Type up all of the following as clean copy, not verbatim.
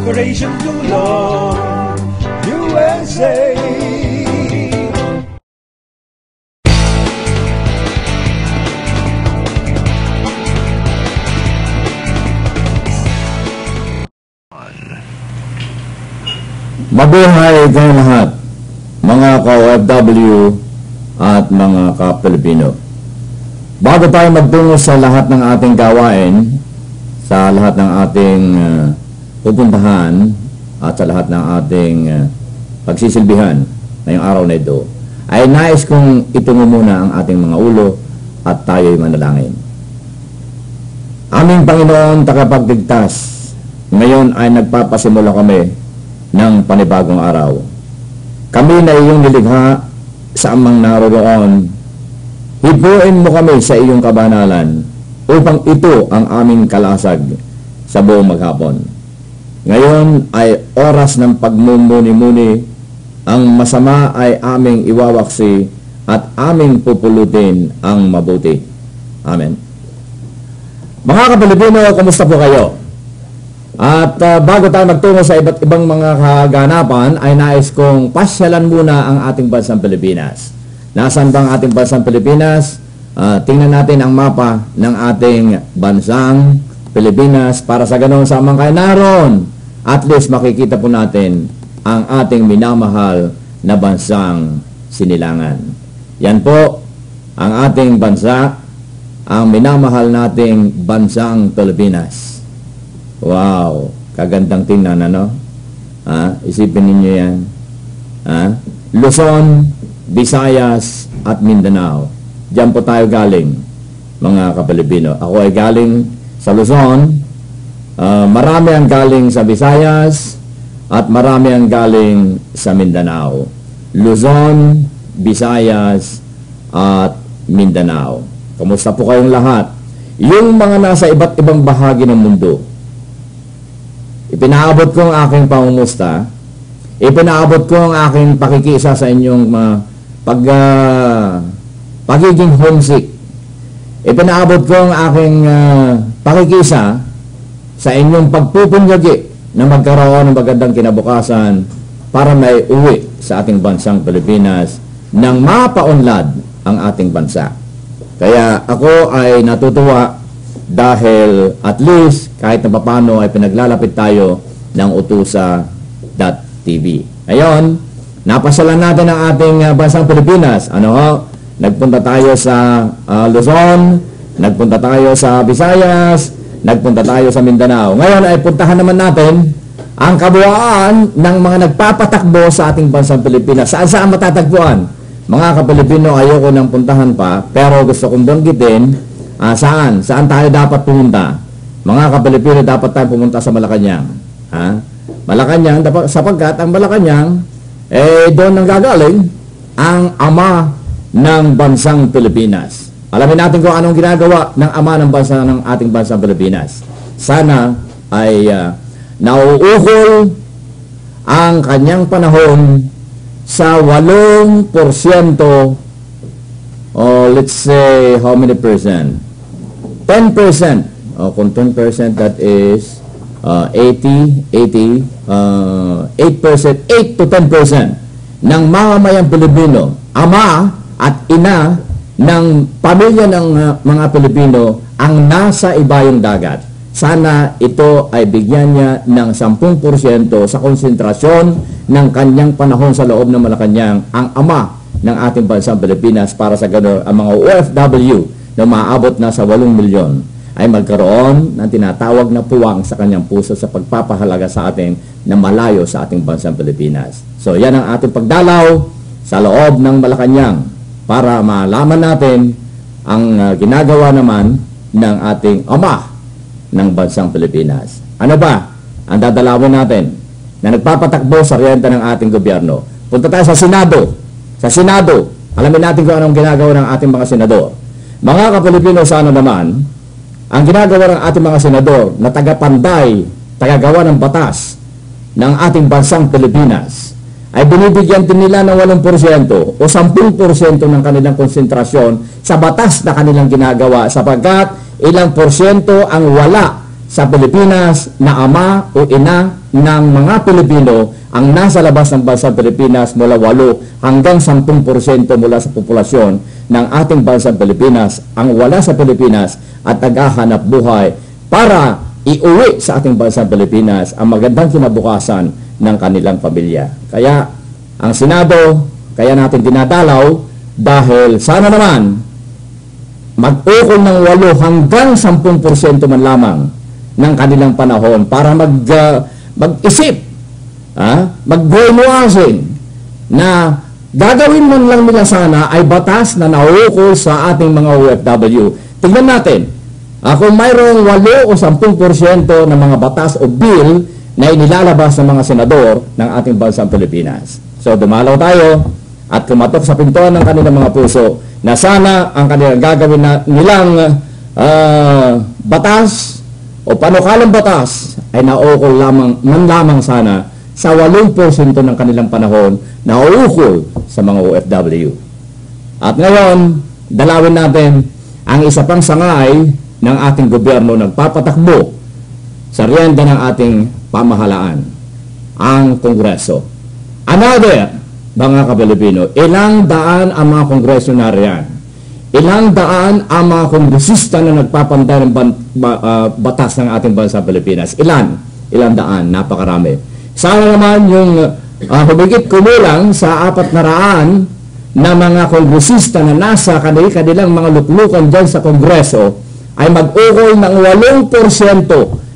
Operation Tulong USA. Mabuhay kayong lahat, mga ka-OFW at mga ka-Pilipino. Bago tayo magtungo sa lahat ng ating gawain, sa lahat ng ating pupuntahan at sa lahat ng ating pagsisilbihan ngayong araw na ito, ay nais kong itungo muna ang ating mga ulo at tayo'y manalangin. Aming Panginoon tagapagligtas, ngayon ay nagpapasimula kami ng panibagong araw. Kami na iyong nilikha sa amang naroroon. Hipuin mo kami sa iyong kabanalan upang ito ang aming kalasag sa buong maghapon. Ngayon ay oras ng pagmumuni-muni. Ang masama ay aming iwawaksi at aming pupulutin ang mabuti. Amen. Mga ka-Pilipino, kumusta po kayo? At bago tayo magtungo sa iba't ibang mga kaganapan, ay nais kong pasyalan muna ang ating bansang Pilipinas. Nasaan bang ating bansang Pilipinas? Tingnan natin ang mapa ng ating bansang Pilipinas para sa ganoon sa mga kayo naroon. At least makikita po natin ang ating minamahal na bansang Sinilangan. Yan po ang ating bansa, ang minamahal nating bansang Pilipinas. Wow, kagandang tingnan, ano? Isipin ninyo yan. Luzon, Visayas at Mindanao. Diyan po tayo galing, mga ka-Pilipino. Ako ay galing sa Luzon. Marami ang galing sa Visayas at marami ang galing sa Mindanao. Luzon, Visayas at Mindanao. Kamusta po kayong lahat? Yung mga nasa iba't ibang bahagi ng mundo, ipinaabot ko ang aking pangumusta, ipinaabot ko ang aking pakikisa sa inyong pagiging homesick. Ipinaabot ko ang aking pakikisa sa inyong pagpupunyagi na magkaroon ng magandang kinabukasan para may uwi sa ating bansang Pilipinas nang mapaunlad ang ating bansa. Kaya ako ay natutuwa dahil at least kahit na papano ay pinaglalapit tayo ng Utusa.tv. Ngayon, napasalan natin ang ating bansang Pilipinas. Nagpunta tayo sa Luzon, nagpunta tayo sa Visayas, nagpunta tayo sa Mindanao. Ngayon ay puntahan naman natin ang kabuuan ng mga nagpapatakbo sa ating bansang Pilipinas. Saan matatagpuan? Mga ka-Pilipino, ayoko nang puntahan pa, pero gusto kong banggitin saan tayo dapat pumunta. Mga ka-Pilipino, dapat tayo pumunta sa Malacanang. Malacanang, sapagkat ang Malacanang, doon nang gagaling ang ama ng bansang Pilipinas. Alamin natin kung anong ginagawa ng ama ng bansa ng ating bansang Pilipinas. Sana ay nauukol ang kanyang panahon sa 8%, let's say, how many percent? 10%. Kung 10%, that is 8 to 10% ng mamamayang Pilipino, ama at ina ng pamilya ng mga Pilipino ang nasa ibayong dagat. Sana ito ay bigyan niya ng 10% sa konsentrasyon ng kanyang panahon sa loob ng Malacanang, ang ama ng ating bansang Pilipinas, para sa ganoon ang mga OFW na maabot na sa 8 milyon ay magkaroon ng tinatawag na puwang sa kanyang puso sa pagpapahalaga sa atin na malayo sa ating bansang Pilipinas. So yan ang ating pagdalaw sa loob ng Malacanang para malaman natin ang ginagawa naman ng ating ama ng bansang Pilipinas. Ano ba ang dadalawin natin na nagpapatakbo sa renta ng ating gobyerno? Punta tayo sa Senado. Sa Senado, alamin natin kung anong ginagawa ng ating mga senador. Mga ka-Pilipino, sana naman ang ginagawa ng ating mga senador na tagapanday, tagagawa ng batas ng ating bansang Pilipinas ay binibigyan din nila ng 8% o 10% ng kanilang konsentrasyon sa batas na kanilang ginagawa, sapagkat ilang porsyento ang wala sa Pilipinas na ama o ina ng mga Pilipino ang nasa labas ng bansang Pilipinas mula 8 hanggang 10% mula sa populasyon ng ating bansang Pilipinas ang wala sa Pilipinas at naghahanap buhay para iuwi sa ating bansang Pilipinas ang magandang kinabukasan ng kanilang pamilya. Kaya ang Senado, kaya natin dinadalaw dahil sana naman mag-ukol ng 8 hanggang 10% man lamang ng kanilang panahon para mag-isip, mag-brainwashing na gagawin man lang nila sana ay batas na naukol sa ating mga OFW. Tingnan natin, kung mayroong 8 o 10% ng mga batas o bill na inilalabas ng mga senador ng ating bansang Pilipinas. So dumalaw tayo at kumatok sa pintuan ng kanilang mga puso na sana ang kanilang gagawin nilang batas o panukalang batas ay naukol lamang sana sa 8% ng kanilang panahon na uukol sa mga OFW. At ngayon, dalawin natin ang isa pang sangay ng ating gobyerno nagpapatakbo sa riyenda ng ating pamahalaan, ang Kongreso. Another, mga ka-Pilipino, ilang daan ang mga kongreso na riyan. Ilang daan ang mga kongresista na nagpapantay ng batas ng ating bansang Pilipinas. Ilang daan, napakarami. Sana naman yung humigit kumulang sa 400 na mga kongresista na nasa kanilang mga luklukan dyan sa Kongreso ay mag-ukol ng 8%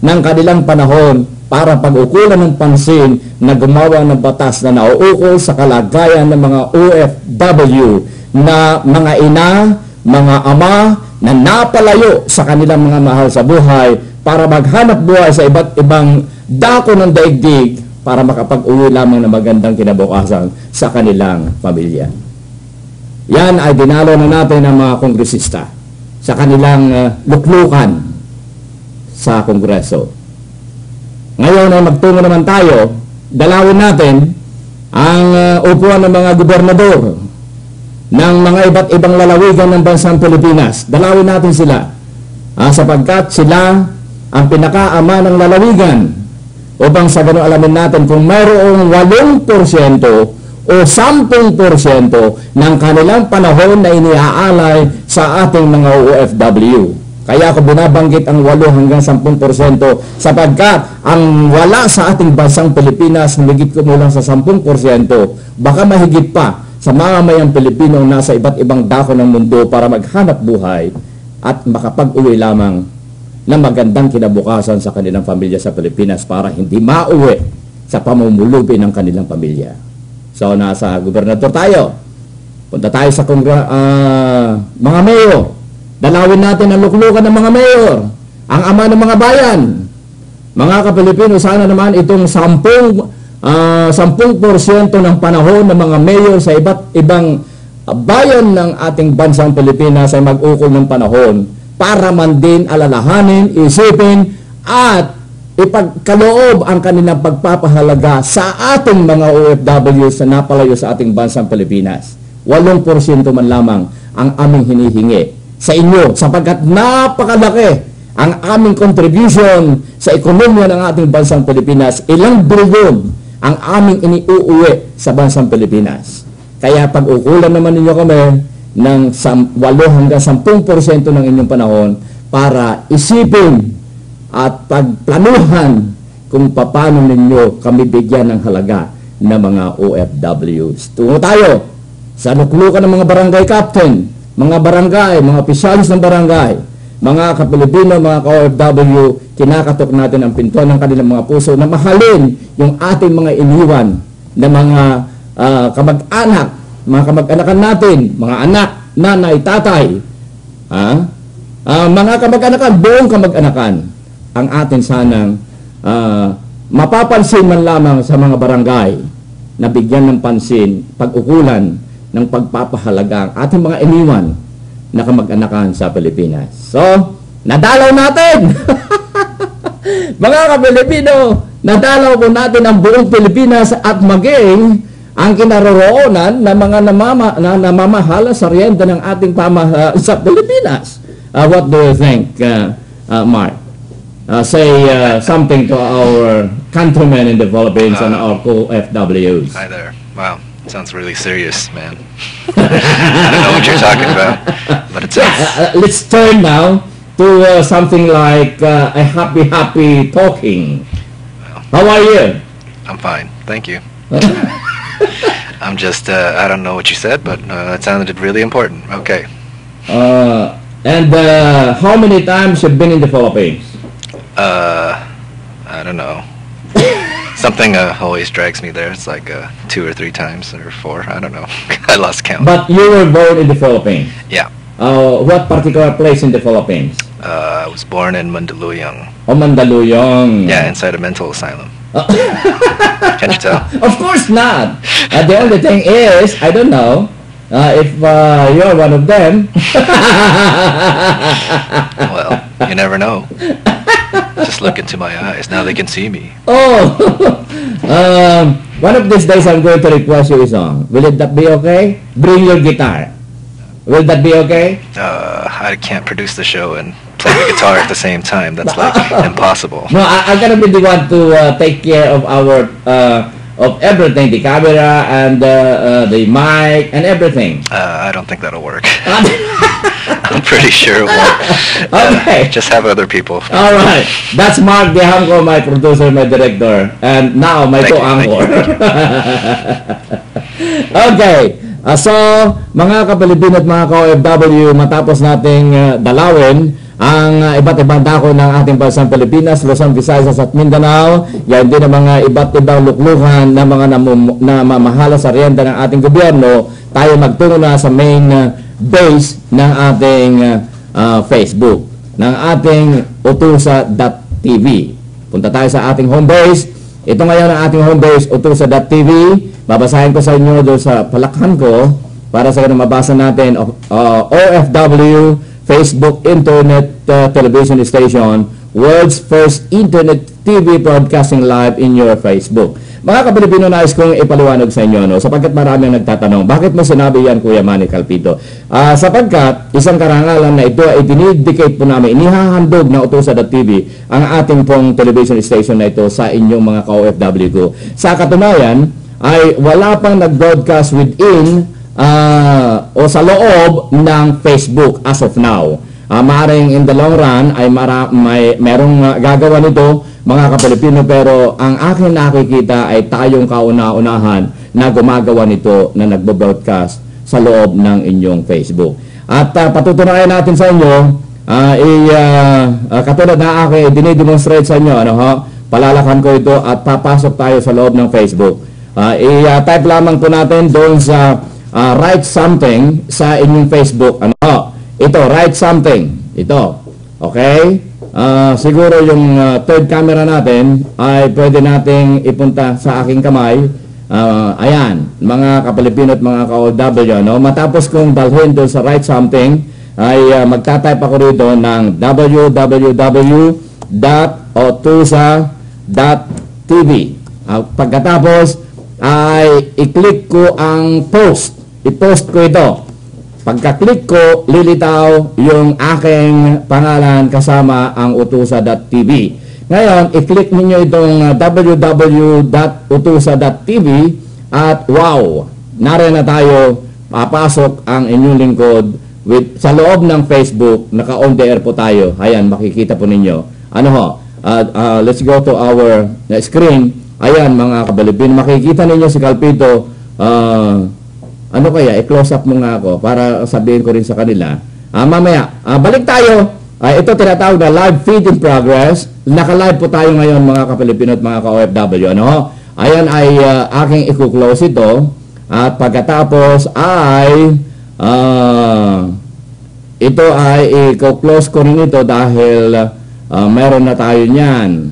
ng kanilang panahon para pag-ukulan ng pansin na gumawa ng batas na nauukol sa kalagayan ng mga OFW na mga ina, mga ama na napalayo sa kanilang mga mahal sa buhay para maghanap buhay sa iba't ibang dako ng daigdig para makapag-uwi lamang ng magandang kinabukasan sa kanilang pamilya. Yan ay dinalo na natin ng mga kongresista sa kanilang luklukan sa Kongreso. Ngayon ay magtungo naman tayo, dalawin natin ang upuan ng mga gobernador ng mga iba't ibang lalawigan ng bansang Pilipinas. Dalawin natin sila sapagkat sila ang pinakaama ng lalawigan upang sa gano'n alamin natin kung mayroong 8% o 10% ng kanilang panahon na iniaalay sa ating mga OFW. Kaya ako binabanggit ang 8 hanggang 10% sapagkat ang wala sa ating bansang Pilipinas humigit kumulang sa 10%, baka mahigit pa sa mamamayang Pilipino nasa iba't ibang dako ng mundo para maghanap buhay at makapag-uwi lamang ng magandang kinabukasan sa kanilang pamilya sa Pilipinas para hindi mauwi sa pamumulubi ng kanilang pamilya. So nasa gobernador tayo. Punta tayo sa mga mayor. Dalawin natin ang luklukan ng mga mayor, ang ama ng mga bayan. Mga ka-Pilipino, sana naman itong 10% ng panahon ng mga mayor sa iba't ibang bayan ng ating bansang Pilipinas ay mag-ukol ng panahon para man din alalahanin, isipin at ipagkaloob ang kanilang pagpapahalaga sa ating mga OFW na napalayo sa ating bansang Pilipinas. 8% man lamang ang aming hinihingi sa inyo sapagkat napakalaki ang aming contribution sa ekonomiya ng ating bansang Pilipinas. Ilang bilyon ang aming iniuuwi sa bansang Pilipinas. Kaya pag-ukulan naman ninyo kami ng 8 hanggang 10% ng inyong panahon para isipin at pagplanuhan kung paano ninyo kami bigyan ng halaga ng mga OFWs. Tungo tayo sa luklukan ng mga barangay captain, mga barangay, mga opisyalis ng barangay, mga ka-Pilipino, mga ka-OFW, kinakatok natin ang pintuan ng kanilang mga puso na mahalin yung ating mga iniwan na mga kamag-anak, mga kamag-anakan natin, mga anak, nanay, tatay, mga kamag-anakan, buong kamag-anakan, ang atin sanang mapapansin man lamang sa mga barangay na bigyan ng pansin, pag-ukulan ng pagpapahalaga ang ating mga iniwan na kamag-anakan sa Pilipinas. So, nadalaw natin! Mga ka-Pilipino, nadalaw po natin ang buong Pilipinas at maging ang kinaroroonan ng mga namamahala sa riyenda ng ating sa Pilipinas. What do you think, Mark? say something to our countrymen in the Philippines and our co-FWs. Hi there. Wow, sounds really serious, man. I don't know what you're talking about, but it's Let's turn now to something like a happy talking. How are you? I'm fine, thank you. I'm just, I don't know what you said, but it sounded really important. Okay. And how many times you've been in the Philippines? I don't know. Something always drags me there. It's like 2 or 3 times or 4. I don't know. I lost count. But you were born in the Philippines. Yeah. What particular place in the Philippines? I was born in Mandaluyong. Oh, Mandaluyong. Yeah, inside a mental asylum. Can't you tell? Of course not. The only thing is, I don't know if you're one of them. Well, you never know. Just look into my eyes. Now they can see me. Oh, one of these days I'm going to request you a song. Will that be okay? Bring your guitar. Will that be okay? I can't produce the show and play the guitar at the same time. That's like impossible. No, I'm gonna be the one to take care of our of everything, the camera and the mic and everything. I don't think that'll work. I'm pretty sure it won't. Okay. Just have other people. All right. That's Mark Dehanco, my producer, my director, and now my co-anchor. Okay. So, mga kapalibin at mga ka-OFW, matapos nating dalawin ang iba't ibang dako ng ating bansang Pilipinas, Luzon, Visayas at Mindanao, yan din ang mga iba't ibang lukluhan na mga namamahala sa riyenda ng ating gobyerno, tayo magtungo na sa main base ng ating Facebook, ng ating utusa.tv. Punta tayo sa ating home base. Ito ngayon ang ating home base, utusa.tv. Babasahin ko sa inyo doon sa palakhan ko para sa ganun mabasa natin. OFW Facebook Internet Television Station, world's first Internet TV broadcasting live in your Facebook. Mga kapilipino, nais kong ipaliwanag sa inyo, no? Sapagkat marami ang nagtatanong, bakit mo sinabi yan, Kuya Manny Calpito? Sapagkat isang karangalan na ito ay dinidicate po namin, inihahandog na utusa.tv ang ating pong television station na ito sa inyong mga ka-OFW ko. Sa katunayan, ay wala pang nag-broadcast within o sa loob ng Facebook as of now. Maaaring in the long run ay merong gagawa nito, mga kapilipino, pero ang akin nakikita ay tayong kauna-unahan na gumagawa nito na nagbo-broadcast sa loob ng inyong Facebook. At patutunayan natin sa inyo, katulad na akin, dinidemonstrate sa inyo, palalakan ko ito at papasok tayo sa loob ng Facebook. I-type lamang po natin doon sa write something sa inyong Facebook. Ito, write something. Ito. Okay? Siguro yung third camera natin ay pwede nating ipunta sa aking kamay. Ayan, mga kapalipino at mga ka-OFW. Matapos kong dalhin doon sa write something, ay magta-type ako rito ng www.otusa.tv. Pagkatapos, ay i-click ko ang post. I-post ko ito. Pagka-click ko, lilitaw yung aking pangalan kasama ang utusa.tv. Ngayon, i-click ninyo itong www.utusa.tv at wow, narin na tayo, papasok ang inyong lingkod sa loob ng Facebook, naka-on the air po tayo. Ayan, makikita po ninyo. Let's go to our screen. Ayan, mga kabalibin, makikita ninyo si Calpito. I-close up mo nga ako para sabihin ko rin sa kanila. Mamaya, balik tayo. Ito tinatawag na live feed in progress. Naka-live po tayo ngayon, mga kapilipino at mga ka-OFW. Ayan ay aking i-close ito. At pagkatapos ay ito ay i-close ko rin ito dahil meron na tayo niyan.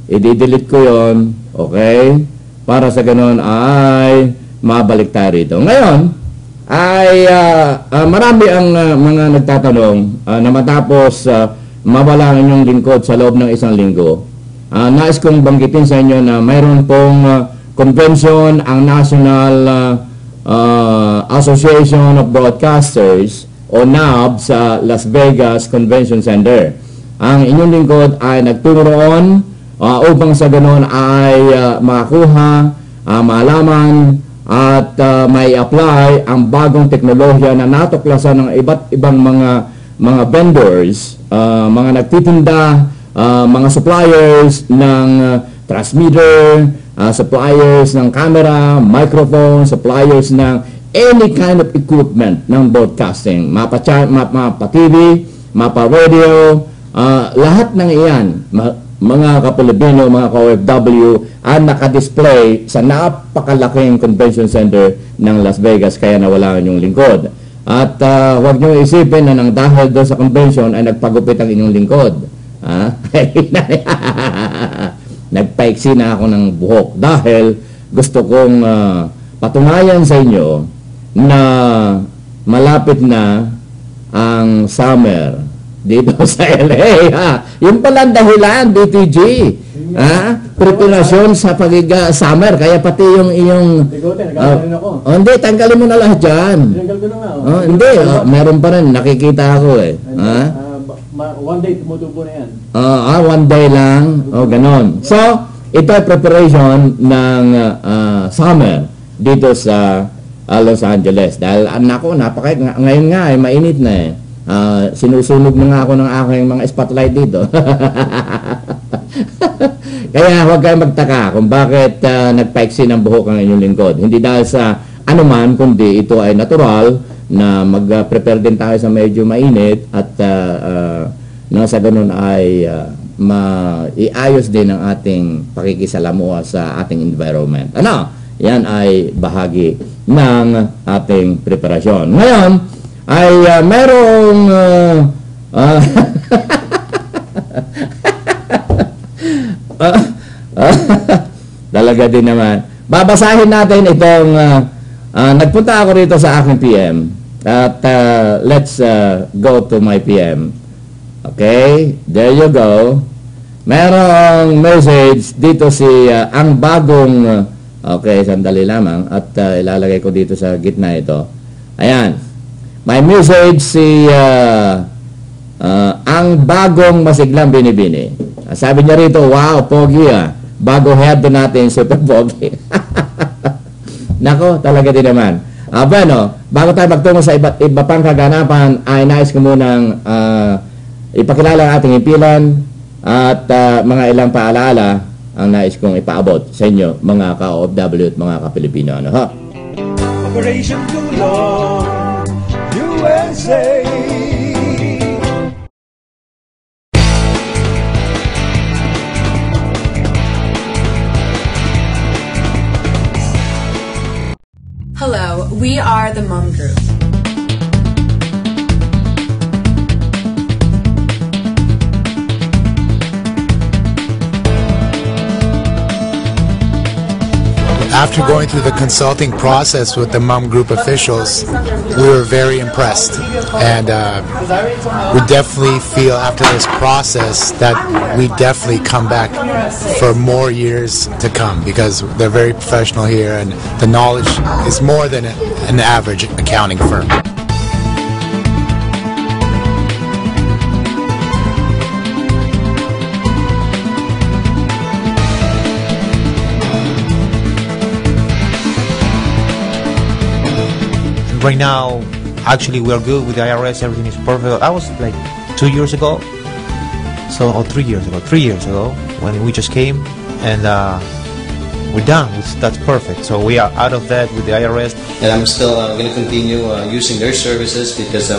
I-delete ko yon, okay? Para sa ganun ay mabalik tayo rito. Ngayon, ay marami ang mga nagtatanong na matapos mawala ang inyong lingkod sa loob ng isang linggo. Nais kong banggitin sa inyo na mayroon pong convention ang National Association of Broadcasters o NAB sa Las Vegas Convention Center. ang inyong lingkod ay nagtungo roon upang sa ganoon ay makakuha, malaman at may apply ang bagong teknolohiya na natuklasan ng iba't ibang mga vendors, mga nagtitinda, mga suppliers ng transmitter, suppliers ng camera, microphone, suppliers ng any kind of equipment ng broadcasting, mapa-TV, mapa-radio, lahat ng iyan, mga kapilipino, mga ka-OFW, ang nakadisplay sa napakalaking convention center ng Las Vegas, kaya nawala yung lingkod. At huwag nyo isipin na nang dahil doon sa convention ay nagpagupit ang inyong lingkod. Nagpaiksi na ako ng buhok dahil gusto kong patunayan sa inyo na malapit na ang summer dito sa LA. Yung pala ang dahilan, BTG. Preparasyon sa summer. Kaya pati yung iyong... Nagkakaroon ako. Hindi, tanggalin mo na lahat dyan. Tinanggal ko na nga. Hindi, meron pa rin. Nakikita ako eh. One day, tumutubo na yan. One day lang. Ganon. So, ito ay preparation ng summer dito sa Los Angeles. Dahil, ngayon nga ay mainit na eh. Sinusunog na nga ako ng aking mga spotlight dito. Kaya huwag kayong magtaka kung bakit nagpaiksi ng buhok ang inyong lingkod. Hindi dahil sa anuman, kundi ito ay natural na mag-prepare din tayo sa medyo mainit at nang sa ganun ay iayos din ang ating pakikisalamuha sa ating environment. Yan ay bahagi ng ating preparasyon. Ngayon, ay merong talaga din naman. Babasahin natin itong nagpunta ako rito sa aking PM at let's go to my PM. Okay, there you go. Merong message dito ang bagong okay, sandali lamang at ilalagay ko dito sa gitna ito. Ayan. May message ang bagong masiglang binibini. Sabi niya rito, wow, pogi bago head natin, super pogi. Nako, talaga din naman. Bueno, bago tayo magtungo sa iba pang kaganapan, ay nais ko munang ipakilala ang ating impilan at mga ilang paalaala ang nais kong ipaabot sa inyo, mga ka-OFW at mga ka-Pilipino. Operation Tulong USA. Hello, we are the Mum Group. After going through the consulting process with the Mum Group officials, we were very impressed, and we definitely feel after this process that we definitely come back for more years to come, because they're very professional here and the knowledge is more than an average accounting firm. Right now, actually, we are good with the IRS. Everything is perfect. I was like 2 years ago, or 3 years ago, when we just came, and we're done. That's perfect. So we are out of that with the IRS. And I'm still going to continue using their services because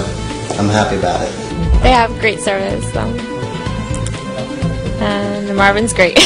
I'm happy about it. They have great service, and Marvin's great.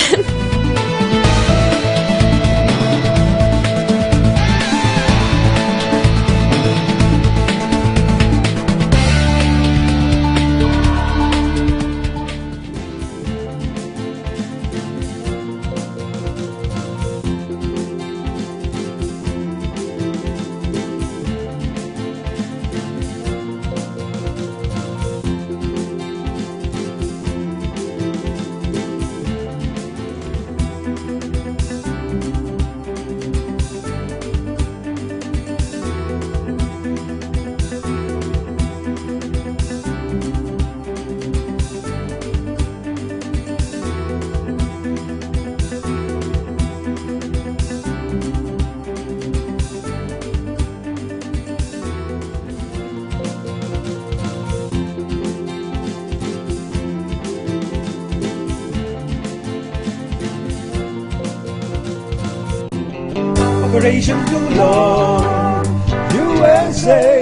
Operation Tulong USA.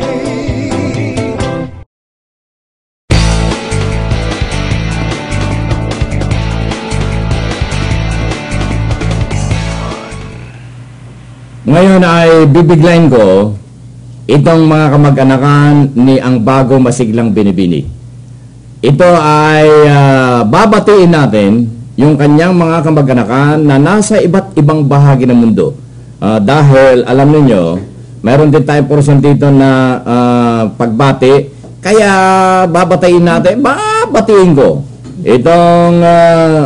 Ngayon ay bibiglayin ko itong mga kamag-anakan ni ang bago masiglang binibini. Ito ay babatiin natin yung kanyang mga kamag-anakan na nasa iba't ibang bahagi ng mundo. Dahil alam niyo, mayroon din tayong portion dito na pagbati. Kaya babatiin natin, babatiin ko itong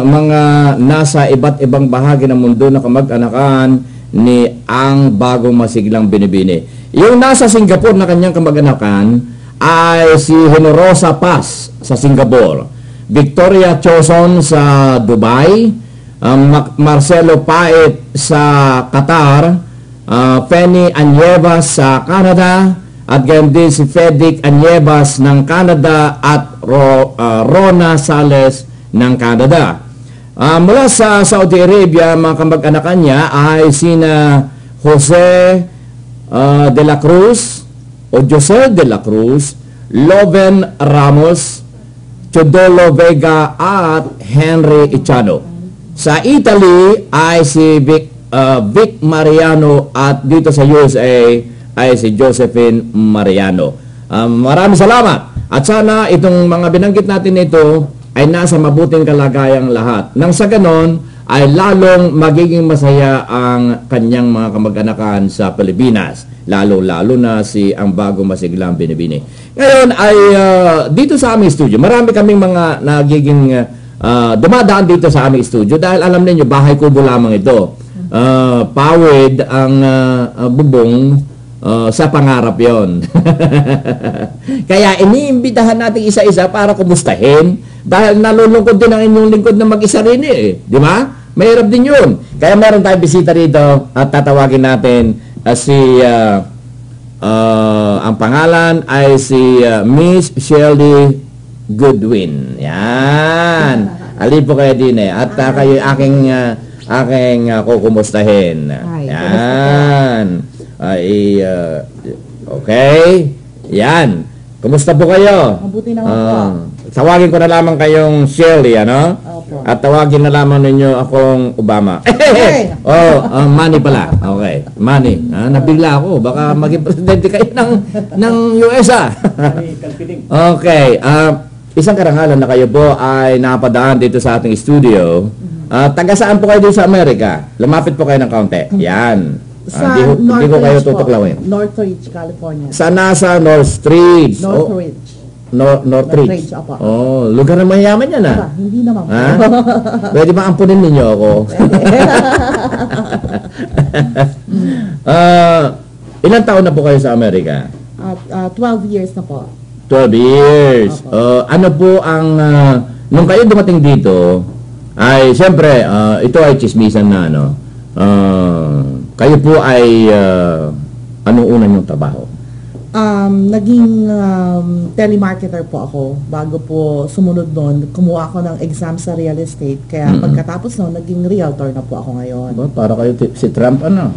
mga nasa iba't ibang bahagi ng mundo na kamag-anakan ni ang bagong masiglang binibini. Yung nasa Singapore na kanyang kamag-anakan ay si Generosa Paz sa Singapore, Victoria Choson sa Dubai, Marcelo Pait sa Qatar, Penny Anyevas sa Canada, at ganyan din si Fedic Anyevas ng Canada at Rona Sales ng Canada. Mula sa Saudi Arabia, mga kamag-anakan niya ay sina Jose de la Cruz o Jose de la Cruz, Loven Ramos, Chodolo Vega at Henry Ichano. Sa Italy ay si Vic Mariano at dito sa USA ay si Josephine Mariano. Maraming salamat at sana itong mga binanggit natin ito ay nasa mabuting kalagayang lahat. Nang sa ganon, ay lalong magiging masaya ang kanyang mga kamag-anakan sa Pilipinas. Lalo-lalo na si ang bago masiglang binibini. Ngayon ay dito sa aming studio, marami kaming mga nagiging dumadaan dito sa aming studio dahil alam niyo bahay kubo lamang ito. Pawid ang bubong sa pangarap yon. Kaya iniimbitahan natin isa-isa para kumustahin. Dahil nalulungkot din ang inyong lingkod na mag-isa rin eh. Di ba? Mahirap din yun. Kaya meron tayong bisita rito at tatawagin natin ang pangalan ay si Miss Shirley Goodwin. Yan. Alin po kayo din eh. At kayo aking kukumustahin. Yan. Okay. Yan. Kumusta po kayo? Mabuti naman po. Tawagin ko na lamang kayong Shirley, ano? Opo. At tawagin na lamang ninyo akong Obama. Manny pala. Okay, Manny. Nabigla ako. Baka maging presidente kayo ng US, Okay. Isang karangalan na kayo po ay napadaan dito sa ating studio. Taga saan po kayo dito sa Amerika? Lumapit po kayo ng kaunti. Yan. Hindi ko kayo tutuklawin. Northridge, California. Nasa Northridge. Northridge. Northridge. Lugar na mayaman yan hindi naman. Pwede ba ampunin ninyo ako? Ilang taon na po kayo sa Amerika? 12 years na po. 12 years. Ano po ang nung kayo dumating dito ay siyempre ito ay chismisan na kayo po ay anong una niyong trabaho? Naging telemarketer po ako bago po sumunod noon. Kumuha ako ng exam sa real estate. Kaya pagkatapos noon, naging realtor na po ako ngayon. Para kayo si Trump, ano?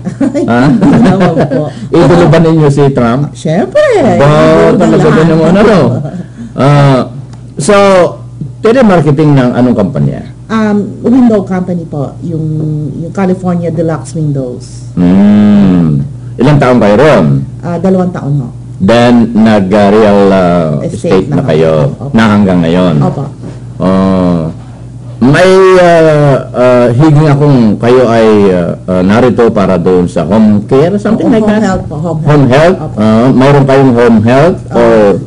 Po. Idolo ba ninyo si Trump? Siyempre. Talaga ba naman so, telemarketing ng anong kumpanya? Window company po. Yung California Deluxe Windows. Ilang taon kayo ron? 2 taon mo. Then, nag-real estate na kayo na hanggang ngayon. Opo. May higing akong kayo ay narito para doon sa home care, something like that? Health po, home health. Mayroon kayong home health? Or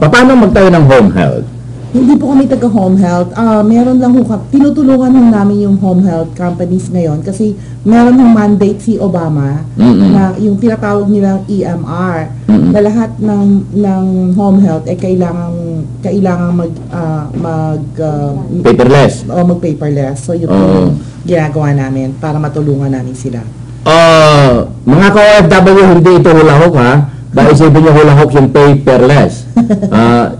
paano magtayo ng home health? Hindi po kami taga-home health. Meron lang tinutulungan namin yung home health companies ngayon kasi meron ng mandate si Obama na yung tinatawag nilang EMR na lahat ng home health ay kailangan paperless. Mag-paperless. So yun po ginagawa namin para matulungan namin sila. Mga ka-OFW, hindi ito hula-hook ha. Dahil isipin nyo hula-hook yung paperless.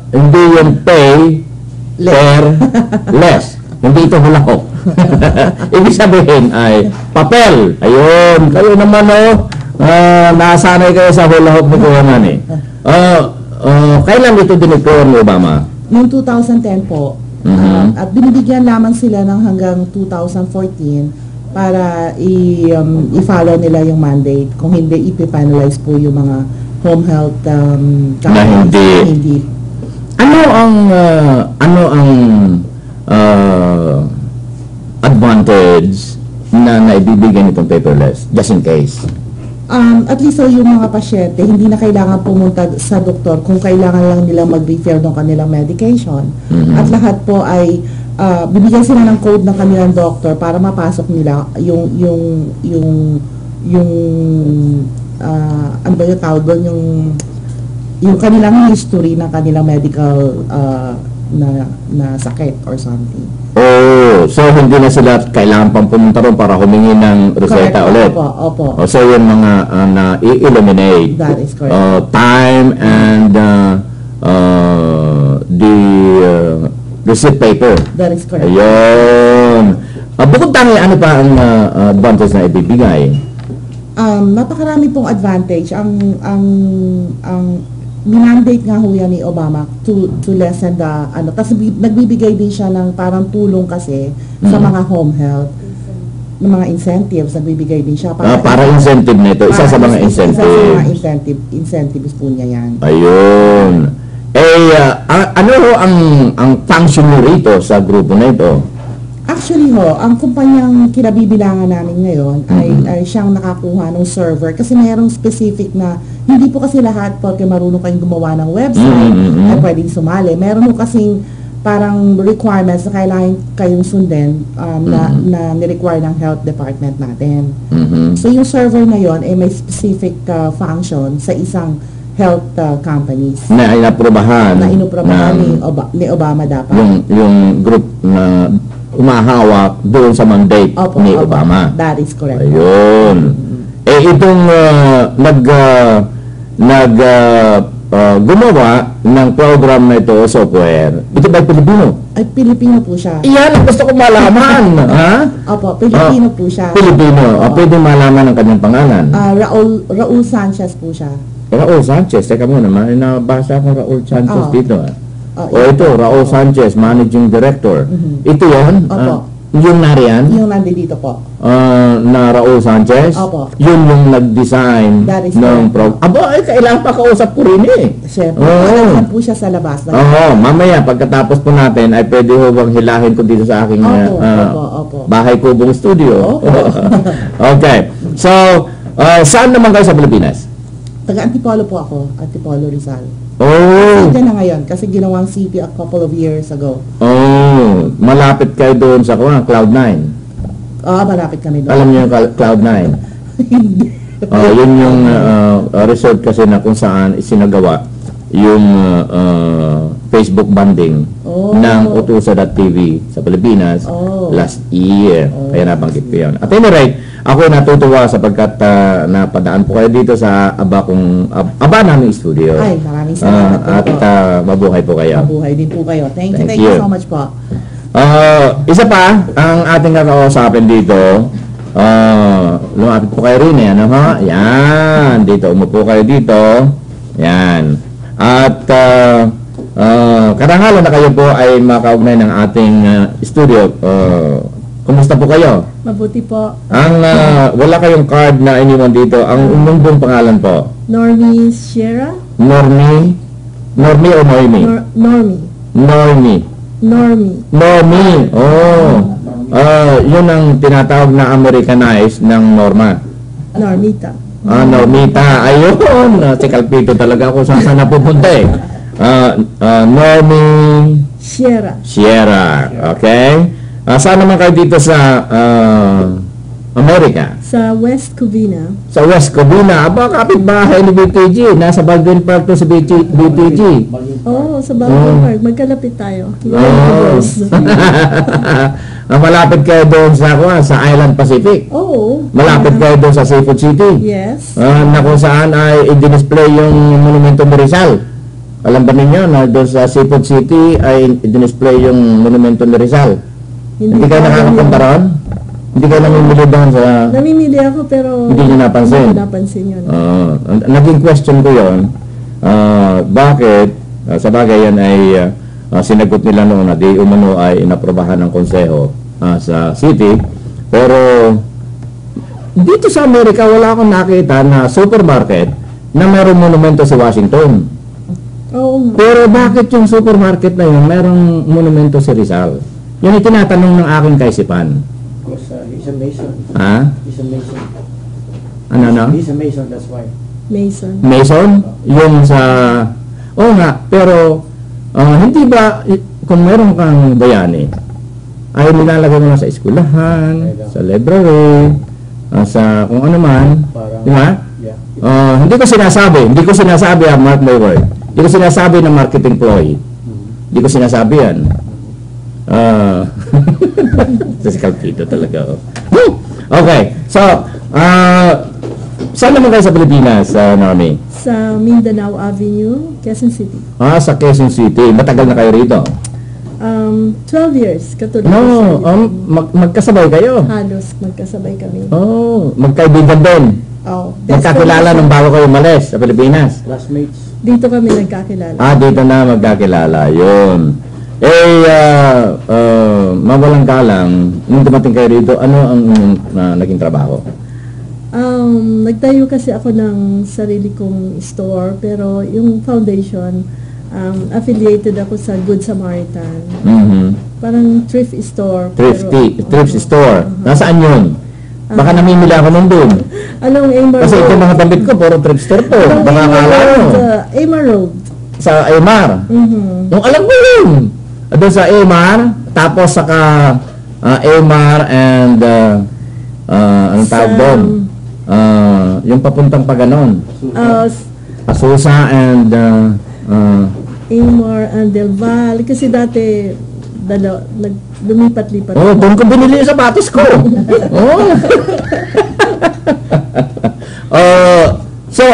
Hindi yung pay per less. Hindi ito hula-hook. Ibig sabihin ay papel. Ayun, kayo naman nasanay kayo sa hula hoop ni Kuya Manny. Kailan ito dineclare ni Obama? Noong 2010 po. At binibigyan lamang sila ng hanggang 2014 para i-follow nila yung mandate. Kung hindi, ipifinalize po yung mga home health na hindi. Ano ang advantage na naibibigay nitong paperless, just in case? At least yung mga pasyente, hindi na kailangan pumunta sa doktor kung kailangan lang nilang mag-refer ng kanilang medication. At lahat po ay bibigyan sila ng code ng kanilang doktor para mapasok nila yung ano ba yung tawag doon, yung kanilang history ng kanilang medical na sakit or something. So hindi na sila kailangan pang pumunta ron para humingi ng reseta ulit. Opo. So yung mga na-eliminate. That is correct. Time and the receipt paper. That is correct. Ayun. Bukod tangi, ano pa ang advantage na ibibigay? Napakarami pong advantage. Ang minandate nga ho yan ni Obama to lessen the tapos nagbibigay din siya ng parang tulong kasi sa mga home health, ng mga incentives, nagbibigay din siya para incentive nito, isa sa mga incentives po niya yan. Ayun. Ano ho ang function mo rito sa grupo na ito? Actually ang kumpanyang kinabibilangan namin ngayon ay siyang nakakuha ng server kasi mayroong specific na, hindi po kasi lahat porque marunong kayong gumawa ng website ay pwedeng sumali. Meron po kasing parang requirements na kailangan kayong sundin na ni-require ng health department natin. So yung server na yon ay may specific function sa isang health companies na inaprobahan ni Obama dapat. Yung group na umahawak doon sa mandate ni Obama. That is correct. Ayun. Itong gumawa ng program na ito, software, ito ba Pilipino? Ay, Pilipino po siya. Iyan ang gusto ko malaman. Ha? Opo, Pilipino po siya. Pilipino. Pwede malaman ang kanyang pangalan. Raul Sanchez po siya. Raul Sanchez. Teka muna, nabasa akong Raul Sanchez dito. Ito, Raul Sanchez, Managing Director. Ito yun? Yung nariyan? Yung nandito po. Na Raul Sanchez? Opo. Yun yung nag-design ng program. Kailangan pa kausap ko rin Siyempre, alam po siya sa labas. Mamaya, pagkatapos po natin, ay pwede ho bang hilahin ko dito sa aking bahay kubong studio. Okay. So, saan naman kayo sa Pilipinas? Taga Antipolo po ako. Antipolo, Rizal. Diyan na ngayon kasi ginawang city a couple of years ago. Malapit kayo doon sa Cloud9. Malapit kami doon. Alam niyo yung Cloud9? Hindi. Yun yung resort kasi na kung saan isinagawa yung Facebook banding ng Utusa.tv sa Pilipinas last year. Kaya nabanggit ko yun. At any rate, ako natutuwa sapagkat napadaan po kayo dito sa aba naming studio. Ay, maraming salamat po. At mabuhay po kayo. Mabuhay din po kayo. Thank you so much po. Isa pa, ang ating kakausapin dito, lumapit po kayo rin ano ha? Yan, dito, umupo kayo dito. Yan. At karangalan na kayo po ay makaugnay ng ating studio. Kumusta po kayo? Mabuti po. Wala kayong card na iniwan dito. Ang inyong buong pangalan po? Normie Sierra? Normie o Noemi? Normie. Yun ang tinatawag na Americanized ng Norma. Normita. Normita. Ayun. Si Kalpito talaga ako saan napupunta Normie Sierra. Okay. Saan naman kayo dito sa Amerika? Sa West Covina. Sa West Covina? Kapit-bahay ni BTG. Nasa Baldwin Park to sa BTG. Sa Baldwin Park. Magkalapit tayo. Malapit kayo doon sa Island Pacific. Malapit kayo doon sa Seafood City. Yes. Na kung saan ay i-display yung Monumento ni Rizal. Alam ba ninyo na doon sa Seafood City ay i-display yung Monumento ni Rizal? Hindi kayo nakakapunta ron? Hindi kayo namimili doon sa... Namimili ako pero Hindi niyo napansin? Hindi ko napansin yun. Naging question ko yun, bakit, sa bagay yan ay sinagot nila noon na di umano ay inaprobahan ng konseho sa city, pero dito sa Amerika wala akong nakita na supermarket na mayroong monumento sa Washington. Oo. Pero bakit yung supermarket na yun mayroong monumento sa Rizal? Yun yung tinatanong ng aking kaisipan. Because he's a Mason. Ha? He's a Mason. Ano? He's a Mason, that's why. Mason. Mason? Yung sa... Oo nga, pero hindi ba kung meron kang bayani ay nilalagay mo na sa eskwelahan, sa library, sa kung ano man, di ba? Yeah. Hindi ko sinasabi, mark my word. Hindi ko sinasabi na marketing ploy. Hindi ko sinasabi yan. Si Calpito talaga. Okay, so, saan naman kayo sa Pilipinas, Normie? Sa Mindanao Avenue, Quezon City. Sa Quezon City. Matagal na kayo rito? 12 years, katulad No, sa magkasabay kayo? halos magkasabay kami. Magkaibigan din. Best Magkakilala friends. nung bago kayo umalis sa Pilipinas? Classmates. Dito kami nagkakilala. Dito na magkakilala. Yun. Mawalang galang, nung dumating kayo rito, ano ang naging trabaho? Nagtayo kasi ako ng sarili kong store, pero yung foundation, affiliated ako sa Good Samaritan. Parang thrift store. Thrift store. Nasaan yun? Baka namimili ako nun dun. Anong Amar Kasi Road? ito mga damit ko, puro thrift store to. Baka akala mo. Amar Road. Sa Amar. Yung alam mo yun. Doon sa Amar, tapos saka Amar and anong tawag doon? Yung papuntang Paganon. Asusa and Amar and Del Valle. Kasi dati, lumipat-lipat. doon ko binili yung sapatos ko. So,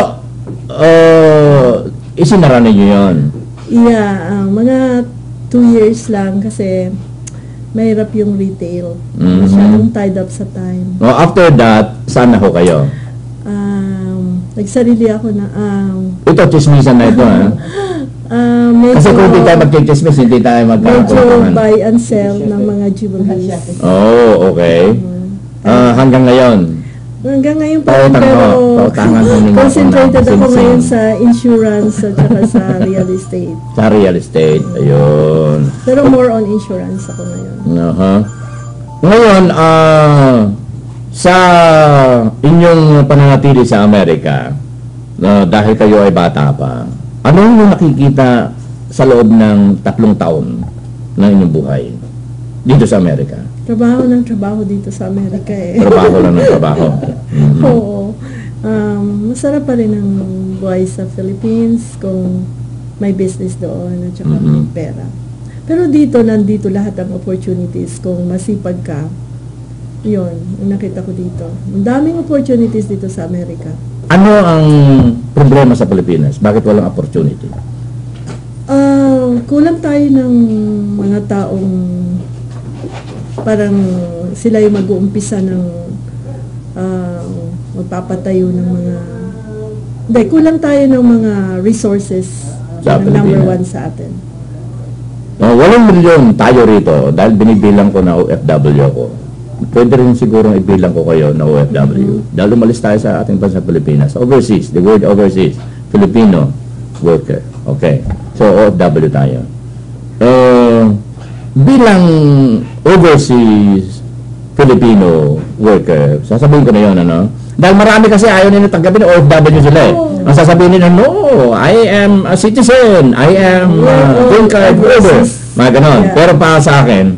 isinara ninyo yun? Yeah, mga 2 years lang kasi mahirap yung retail. Masyadong tied up sa time. After that, saan na ho kayo? Nagsarili ako na... Ito, chismisan na ito, ha? Medyo, Kasi kung hindi tayo mag-chismis, hindi tayo medyo magkakapuntahan. buy and sell ng mga jewelries. Okay. Hanggang ngayon? Hanggang ngayon pa rin, pautangan pero ho ninyo. concentrated ako ngayon sa insurance at saka sa real estate. Sa real estate, ayun. Pero more on insurance ako ngayon. Ngayon, sa inyong pananatili sa Amerika, dahil kayo ay bata pa, ano yung nakikita sa loob ng 3 taon ng inyong buhay dito sa Amerika? Trabaho ng trabaho dito sa Amerika eh. Trabaho lang ng trabaho. Oo. Masarap pa rin ang buhay sa Philippines kung may business doon at saka may pera. Pero nandito lahat ang opportunities kung masipag ka. Yun, ang nakita ko dito. Ang daming opportunities dito sa Amerika. Ano ang problema sa Pilipinas? Bakit walang opportunity? Kulang tayo ng mga taong parang sila yung mag-uumpisa ng magpapatayo ng mga... Hindi, kulang tayo ng mga resources Sa na number Pilipinas. 1 sa atin. 8 milyon tayo rito dahil binibilang ko na OFW ako. Pwede rin siguro ibilang ko kayo na OFW. Dahil umalis tayo sa ating bansa Pilipinas. Overseas, the word overseas, Filipino worker. Okay. So, OFW tayo. Bilang overseas Filipino worker, sasabihin ko na yun, ano? Dahil marami kasi ayaw nila tanggapin OFW sila eh. Ang sasabihin nila, no, I am a citizen, I am green card holder. Mga ganon. Pero para sa akin,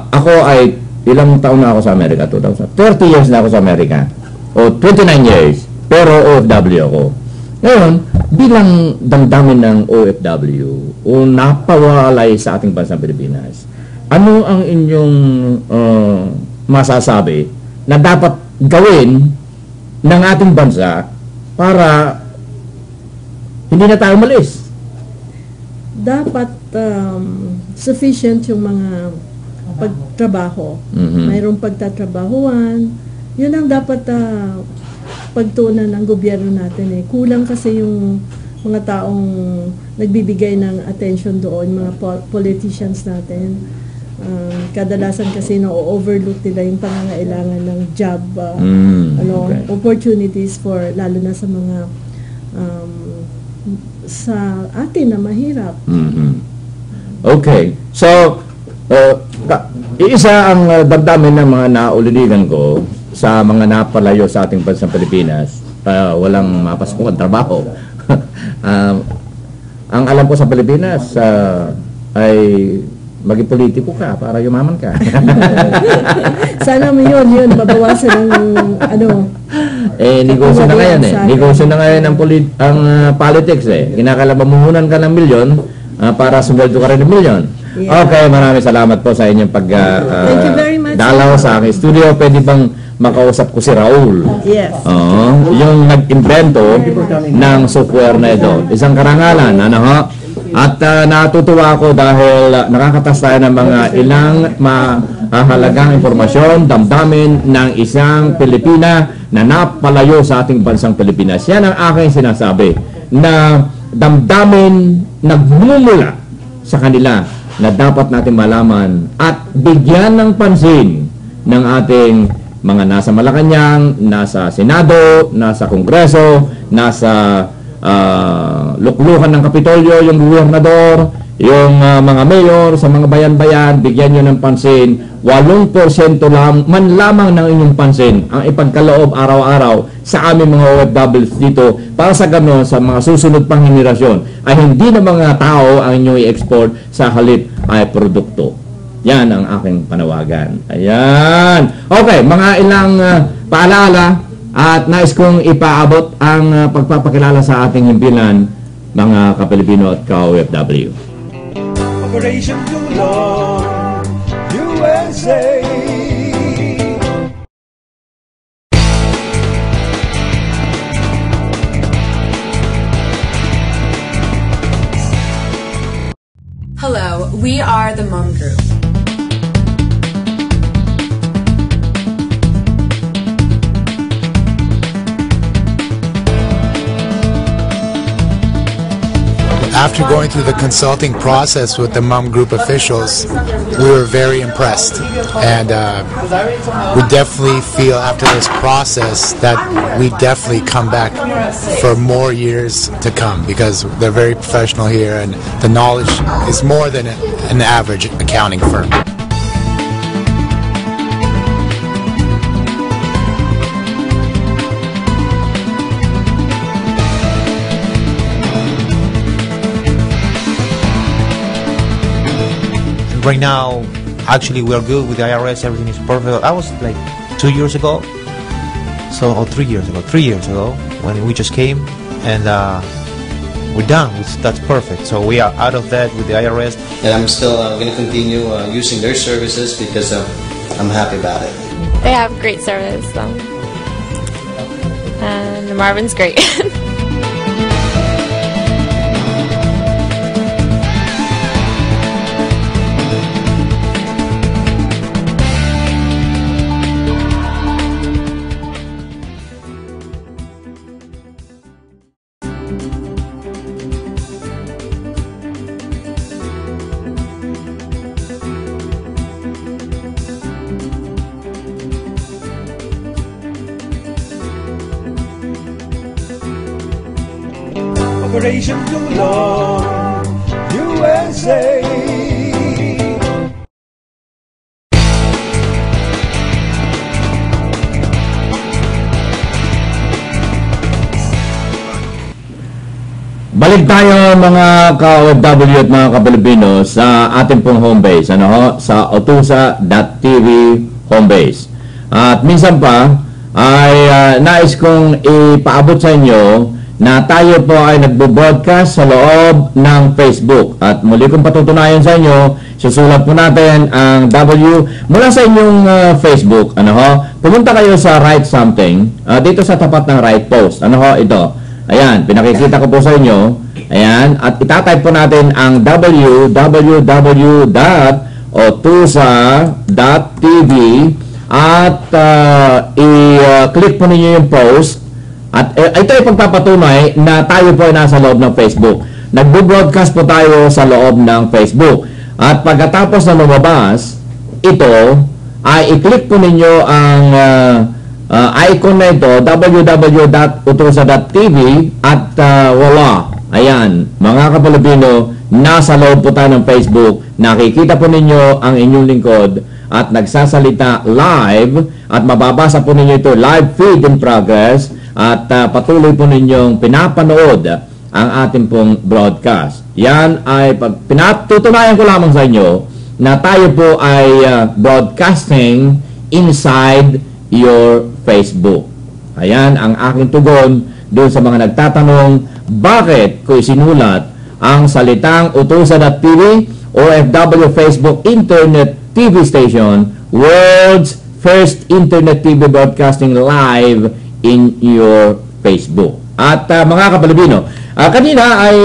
ako ay ilang taon na ako sa Amerika? 30 years na ako sa Amerika. O 29 years. Pero OFW ako. Ngayon, bilang damdamin ng OFW o napawalay sa ating bansang Pilipinas, ano ang inyong masasabi na dapat gawin ng ating bansa para hindi na tayo umalis? Dapat sufficient yung mga pagtrabaho. Mhm. Mayroong pagtatrabahuan. Yun ang dapat pagtuunan ng gobyerno natin eh. Kulang kasi yung mga taong nagbibigay ng attention doon, mga politicians natin. Kadalasan kasi na-overlook nila yung pangangailangan ng job, opportunities for, lalo na sa mga sa atin na mahirap. Okay. So, isa ang damdamin ng mga nauliligan ko sa mga napalayo sa ating bansang Pilipinas, walang mapasok ang trabaho. Ang alam ko sa Pilipinas ay maging politiko ka para yumaman ka. Sana mo yun, mabawasan ng negosyo na ngayon Negosyo na ngayon ang politics Kinakalabamuhunan ka ng milyon para sumweldo ka rin ng milyon. Yeah. Okay, maraming salamat po sa inyong Thank you very much. dalaw sa aking studio. Pwede bang makausap ko si Raul? Yes. Yung nag-invento ng software na ito. Isang karangalan, At natutuwa ako dahil nakakatas tayo ng mga ilang mahalagang impormasyon, damdamin ng isang Pilipina na napalayo sa ating bansang Pilipinas. Yan ang aking sinasabi, na damdamin nagmumula sa kanila na dapat natin malaman at bigyan ng pansin ng ating mga nasa Malacanang, nasa Senado, nasa Kongreso, nasa luklukan ng Kapitolyo, yung gobernador, yung mga mayor sa mga bayan-bayan, bigyan nyo ng pansin. 8% man lamang ng inyong pansin ang ipagkaloob araw-araw sa aming mga OFWs dito, para sa gano'n sa mga susunod pang henerasyon ay hindi na mga tao ang inyong i-export, sa halip ay produkto. Yan ang aking panawagan. Ayan. Okay, mga ilang paalala at nais kong ipaabot ang pagpapakilala sa ating himpilan, mga ka-Pilipino at ka-OFW. Operation Tulong USA. Hello, we are the Mom Group. After going through the consulting process with the Mum Group officials, we were very impressed, and we definitely feel after this process that we definitely come back for more years to come, because they're very professional here and the knowledge is more than an average accounting firm. Right now, actually, we are good with the IRS. Everything is perfect. I was like 2 years ago, or 3 years ago, when we just came, and we're done. That's perfect. So we are out of that with the IRS. And I'm still going to continue using their services because I'm happy about it. They have great service, and Marvin's great. Operation Tulong USA. Balik tayo mga ka-OFW at mga ka-Pilipino sa ating pong home base, sa otusa.tv home base. At minsan pa ay nais kong ipaabot sa inyo na tayo po ay nagbo-broadcast sa loob ng Facebook. At muli kong patutunayan sa inyo, susulat po natin ang W mula sa inyong Facebook. Pumunta kayo sa Write Something, dito sa tapat ng Write Post. Ito. Ayan, pinakikita ko po sa inyo. Ayan, at itatype po natin ang www.otusa.tv otusa.tv at i-click po ninyo yung post at ito ay pagpapatunay na tayo po ay nasa loob ng Facebook. Nagbo-broadcast po tayo sa loob ng Facebook at pagkatapos na lumabas ito ay i-click po ninyo ang icon na ito, www.utusa.tv at wala. Ayan, mga kapalabino, nasa loob po tayo ng Facebook. Nakikita po ninyo ang inyong lingkod at nagsasalita live at mababasa po ninyo ito live feed in progress at patuloy po ninyong pinapanood ang ating pong broadcast. Yan ay pinatutunayan ko lamang sa inyo na tayo po ay broadcasting inside your Facebook. Ayan ang aking tugon doon sa mga nagtatanong bakit ko isinulat ang salitang Utusa.tv, OFW Facebook Internet TV Station, World's First Internet TV Broadcasting Live in your Facebook. At mga kapalabino, kanina ay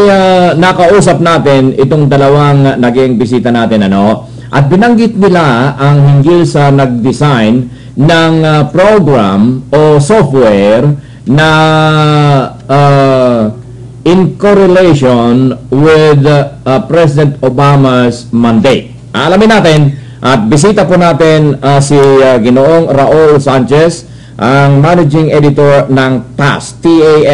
nakausap natin itong dalawang naging bisita natin at binanggit nila ang hinggil sa nag-design ng program o software na in correlation with President Obama's mandate. Alamin natin at bisita po natin si Ginoong Raul Sanchez, ang Managing Editor ng TAS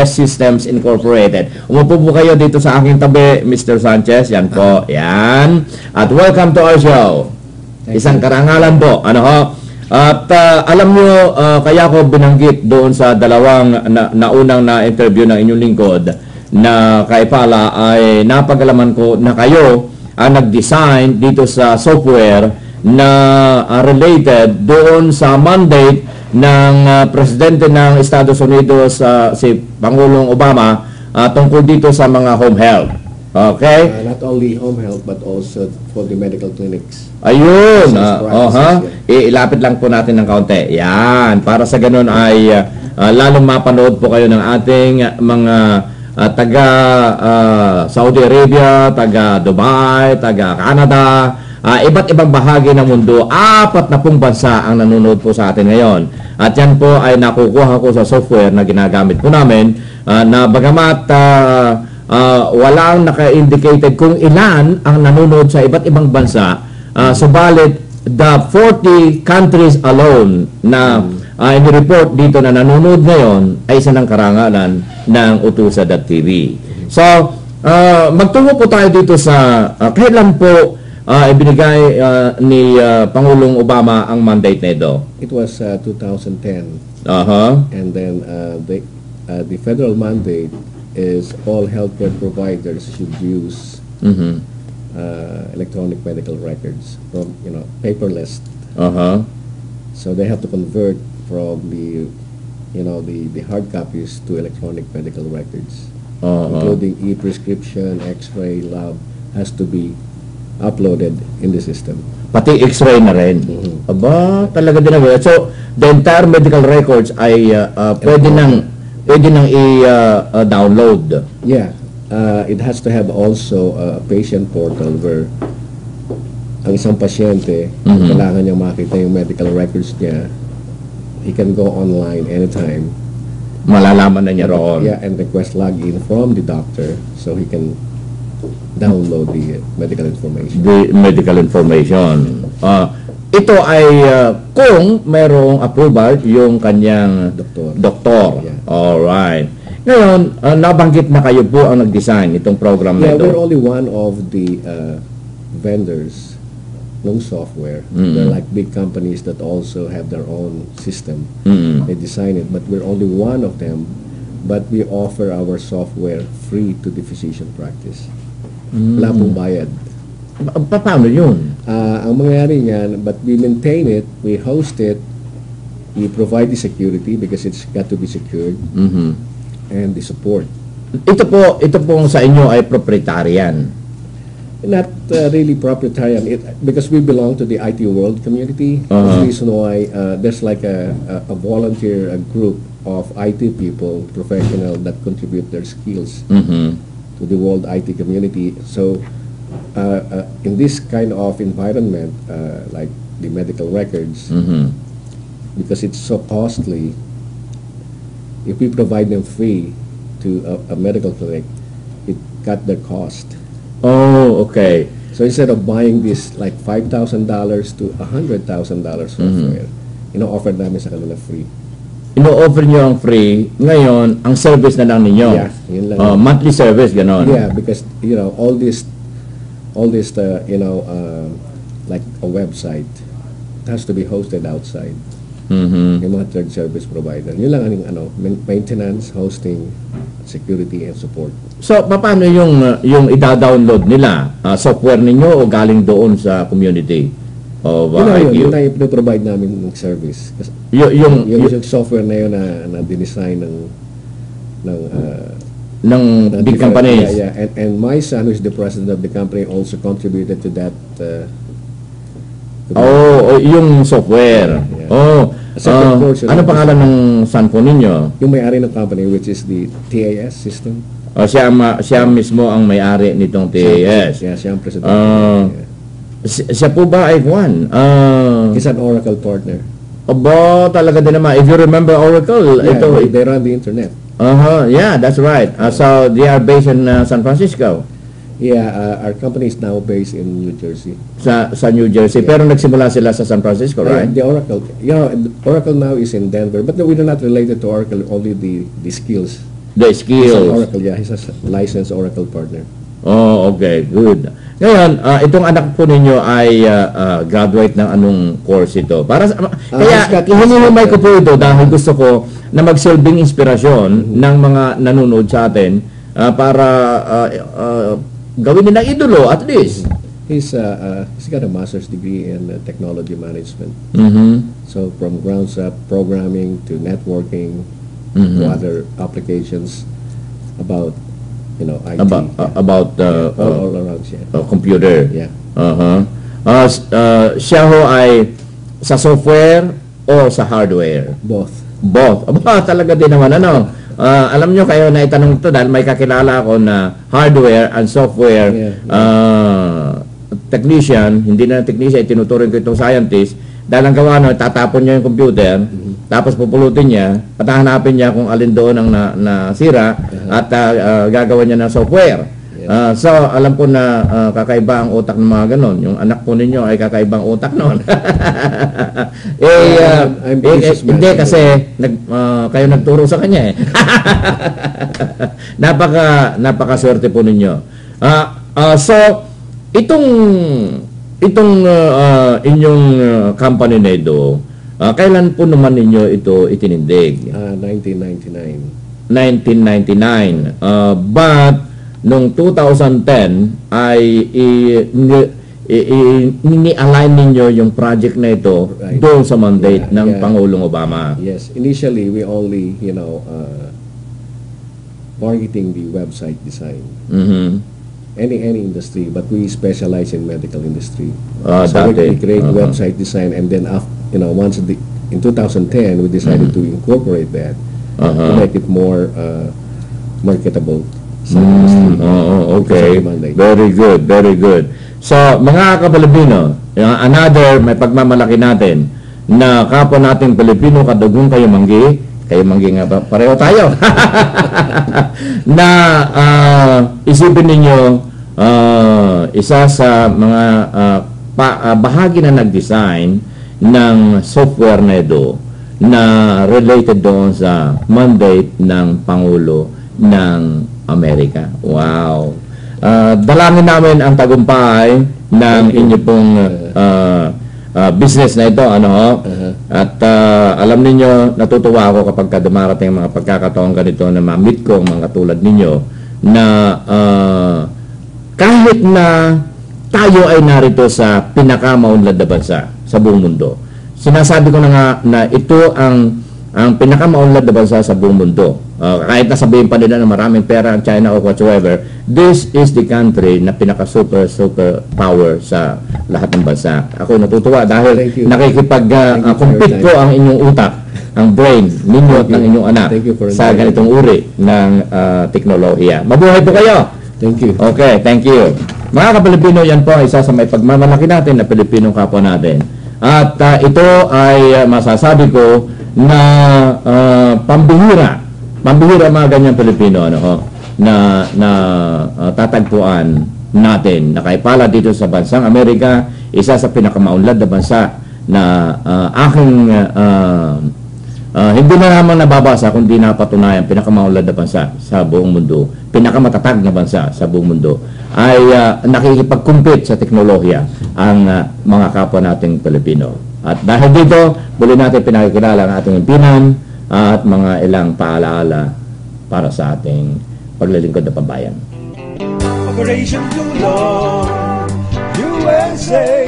Systems Incorporated. Umupo po kayo dito sa aking tabi, Mr. Sanchez. Yan po. Yan. At welcome to our show. Isang karangalan po. At alam nyo, kaya ko binanggit doon sa dalawang naunang na-interview ng inyong lingkod na kay Pala ay napag-alaman ko na kayo ang nag-design dito sa software na related doon sa mandate ng Presidente ng Estados Unidos, si Pangulong Obama, tungkol dito sa mga home health. Okay? Not only home health but also for the medical clinics. Ayun. Ilapit lang po natin ng kaunti. Yan. Para sa ganun ay lalong mapanood po kayo ng ating mga taga Saudi Arabia, taga Dubai, taga Canada, iba't ibang bahagi ng mundo. 40 bansa ang nanonood po sa atin ngayon. At yan po ay nakukuha ko sa software na ginagamit po namin na bagamat walang naka-indicated kung ilan ang nanonood sa iba't ibang bansa, subalit the 40 countries alone na in-report dito na nanonood ngayon ay isa ng karangalan ng Utusa.tv. So, magtungo po tayo dito sa kailan po ibinigay ni Pangulong Obama ang mandate nito? It was 2010. And then the federal mandate is all healthcare providers should use electronic medical records from paperless. So they have to convert from the hard copies to electronic medical records, including e-prescription, X-ray, lab has to be uploaded in the system. Pati X-ray na rin. Aba, talaga din na. So, the entire medical records ay pwede nang i-download. Yeah. It has to have also a patient portal where ang isang pasyente, kailangan niya makita yung medical records niya, he can go online anytime. Malalaman na niya roon. Yeah, and request login from the doctor so he can download the medical information. The medical information. Ito ay kung mayroong approval yung kanyang doktor. Yeah. Alright. Ngayon, nabanggit na kayo po ang nag-design itong program na ito. We're only one of the vendors ng software. They're like big companies that also have their own system. They design it, but we're only one of them. But we offer our software free to the physician practice. Wala pong bayad. Paano yun? Ang mangyayari niyan, but we maintain it, we host it, we provide the security because it's got to be secured, and the support. Ito po sa inyo ay proprietarian. Not really proprietarian, because we belong to the IT world community. That's the reason why there's like a volunteer group of IT people, professional, that contribute their skills to the world IT community. So in this kind of environment, like the medical records, because it's so costly, if we provide them free to a medical clinic, it cut their cost. Oh, okay. So instead of buying this like $5,000 to $100,000 software, ino-offer namin sa kanila free. Ino-offer nyo ang free, ngayon, ang service na lang ninyo. Yeah, yun lang. Monthly service, ganon. Yeah, because, all this, like a website, it has to be hosted outside. Yung mga third service provider. Yun lang ang maintenance, hosting, security, and support. So, paano yung ida-download nila? Software ninyo o galing doon sa community of IQ? Yun na yung provide namin ng service. Yung software na yun na dinesign ng big companies. Yeah. And my son, who is the president of the company, also contributed to that. Yung software. Ano pangalan ng son po ninyo? Yung may-ari ng company, which is the TAS system. Siya mismo ang may-ari nitong TAS. Yeah, siya ang president. Siya po ba ay Juan? He's an Oracle partner. Talaga din naman. If you remember Oracle, they run the internet. Yeah, that's right. So they are based in San Francisco. Yeah, our company is now based in New Jersey. Sa New Jersey, pero nagsimula sila sa San Francisco, right? The Oracle, Oracle now is in Denver, but we're not related to Oracle, only the skills. The skills. He's an Oracle, he's a licensed Oracle partner. Okay, good. Ngayon, itong anak po ninyo ay graduate ng anong course ito? Kaya hinihimay ko po ito dahil gusto ko na magsilbing inspirasyon ng mga nanonood sa atin para gawin nilang idolo at least. He's got a master's degree in technology management. So from ground up programming to networking to other applications about IT. About all around computer. Yeah. Siya ho ay sa software o sa hardware? Both. Talaga din naman alam nyo kayo na itanong ito dahil may kakilala ako na hardware and software technician, hindi na technician, tinuturing ko itong scientist dahil ang gawa tatapon niya yung computer tapos pupulutin niya, patahanapin niya kung alin doon ang nasira at gagawa niya ng software. So, alam ko na kakaiba ang utak ng mga ganon. Yung anak po ninyo ay kakaibang utak noon. Hindi kasi kayo nagturo sa kanya napaka-swerte po ninyo. So, itong inyong company na ito, kailan po naman ninyo ito itinindig? 1999. 1999. But noong 2010 ay ini-align ninyo yung project na ito doon sa mandate ng Pangulong Obama. Yes, initially we only marketing the website design. Any industry, but we specialize in medical industry. So we create website design, and then once in 2010 we decided to incorporate that to make it more marketable. Okay. Very good. So, mga ka-Pilipino, may pagmamalaki natin na kapwa nating Pilipino, kadugong kayo manggi nga ba? Pareho tayo. Na isipin ninyo, isa sa mga bahagi na nag-design ng software na ito na related doon sa mandate ng Pangulo ng Amerika. Wow. Dalangin namin ang tagumpay ng inyo pong business na ito. At alam niyo, natutuwa ako kapag dumarating mga pagkakataon ganito na ma-meet ko mga tulad ninyo na kahit na tayo ay narito sa pinakamaunlad na bansa sa buong mundo. Sinasabi ko na nga na ito ang pinakamaunlad na bansa sa buong mundo. Kahit na sabihin pa nila na maraming pera ang China or whatsoever, this is the country na pinaka-super power sa lahat ng bansa. Ako natutuwa dahil nakikipag-compete po ang inyong utak, ang brain ninyo at ng inyong anak sa ganitong uri ng teknolohiya. Mabuhay po kayo! Thank you. Okay, thank you. Mga ka-Pilipino, yan po ay isa sa may pagmamalaki natin na Pilipinong kapwa natin. At ito ay masasabi ko na pambihira mga ganyang Pilipino na tatagpuan natin na kaipala dito sa bansang Amerika, isa sa pinakamaunlad na bansa na aking hindi na naman nababasa kundi napatunayan pinakamaunlad na bansa sa buong mundo, pinakamatatag na bansa sa buong mundo ay nakikipag-compete sa teknolohiya ang mga kapwa nating Pilipino. At dahil dito, muli natin pinakikilala ang ating impinan at mga ilang paalaala para sa ating paglilingkod na pambayan. Operation Tulong USA.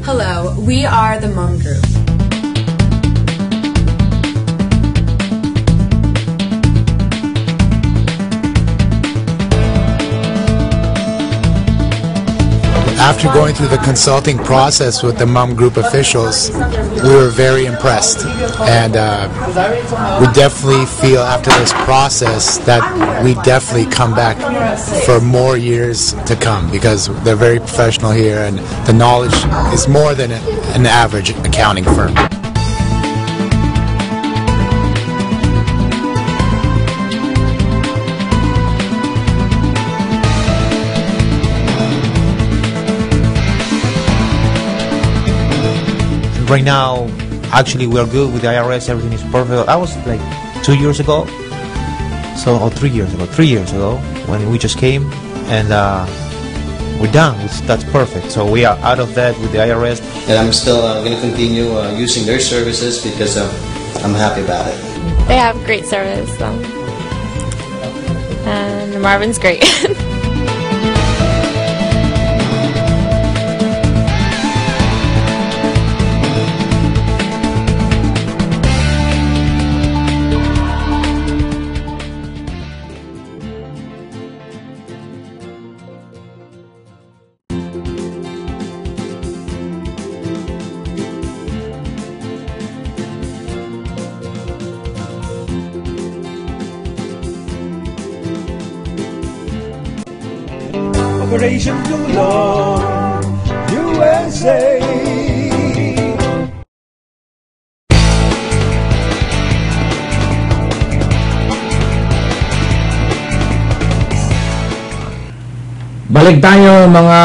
Hello, we are the Mum Group. After going through the consulting process with the Mum Group officials, we were very impressed. And we definitely feel after this process that we definitely come back for more years to come because they're very professional here and the knowledge is more than an average accounting firm. Right now, actually, we're good with the IRS. Everything is perfect. I was like 2 years ago, or 3 years ago, when we just came, and we're done. That's perfect. So we are out of that with the IRS. And I'm still going to continue using their services because I'm happy about it. They have great service. And Marvin's great. Operation Tulong USA. Balik tayo mga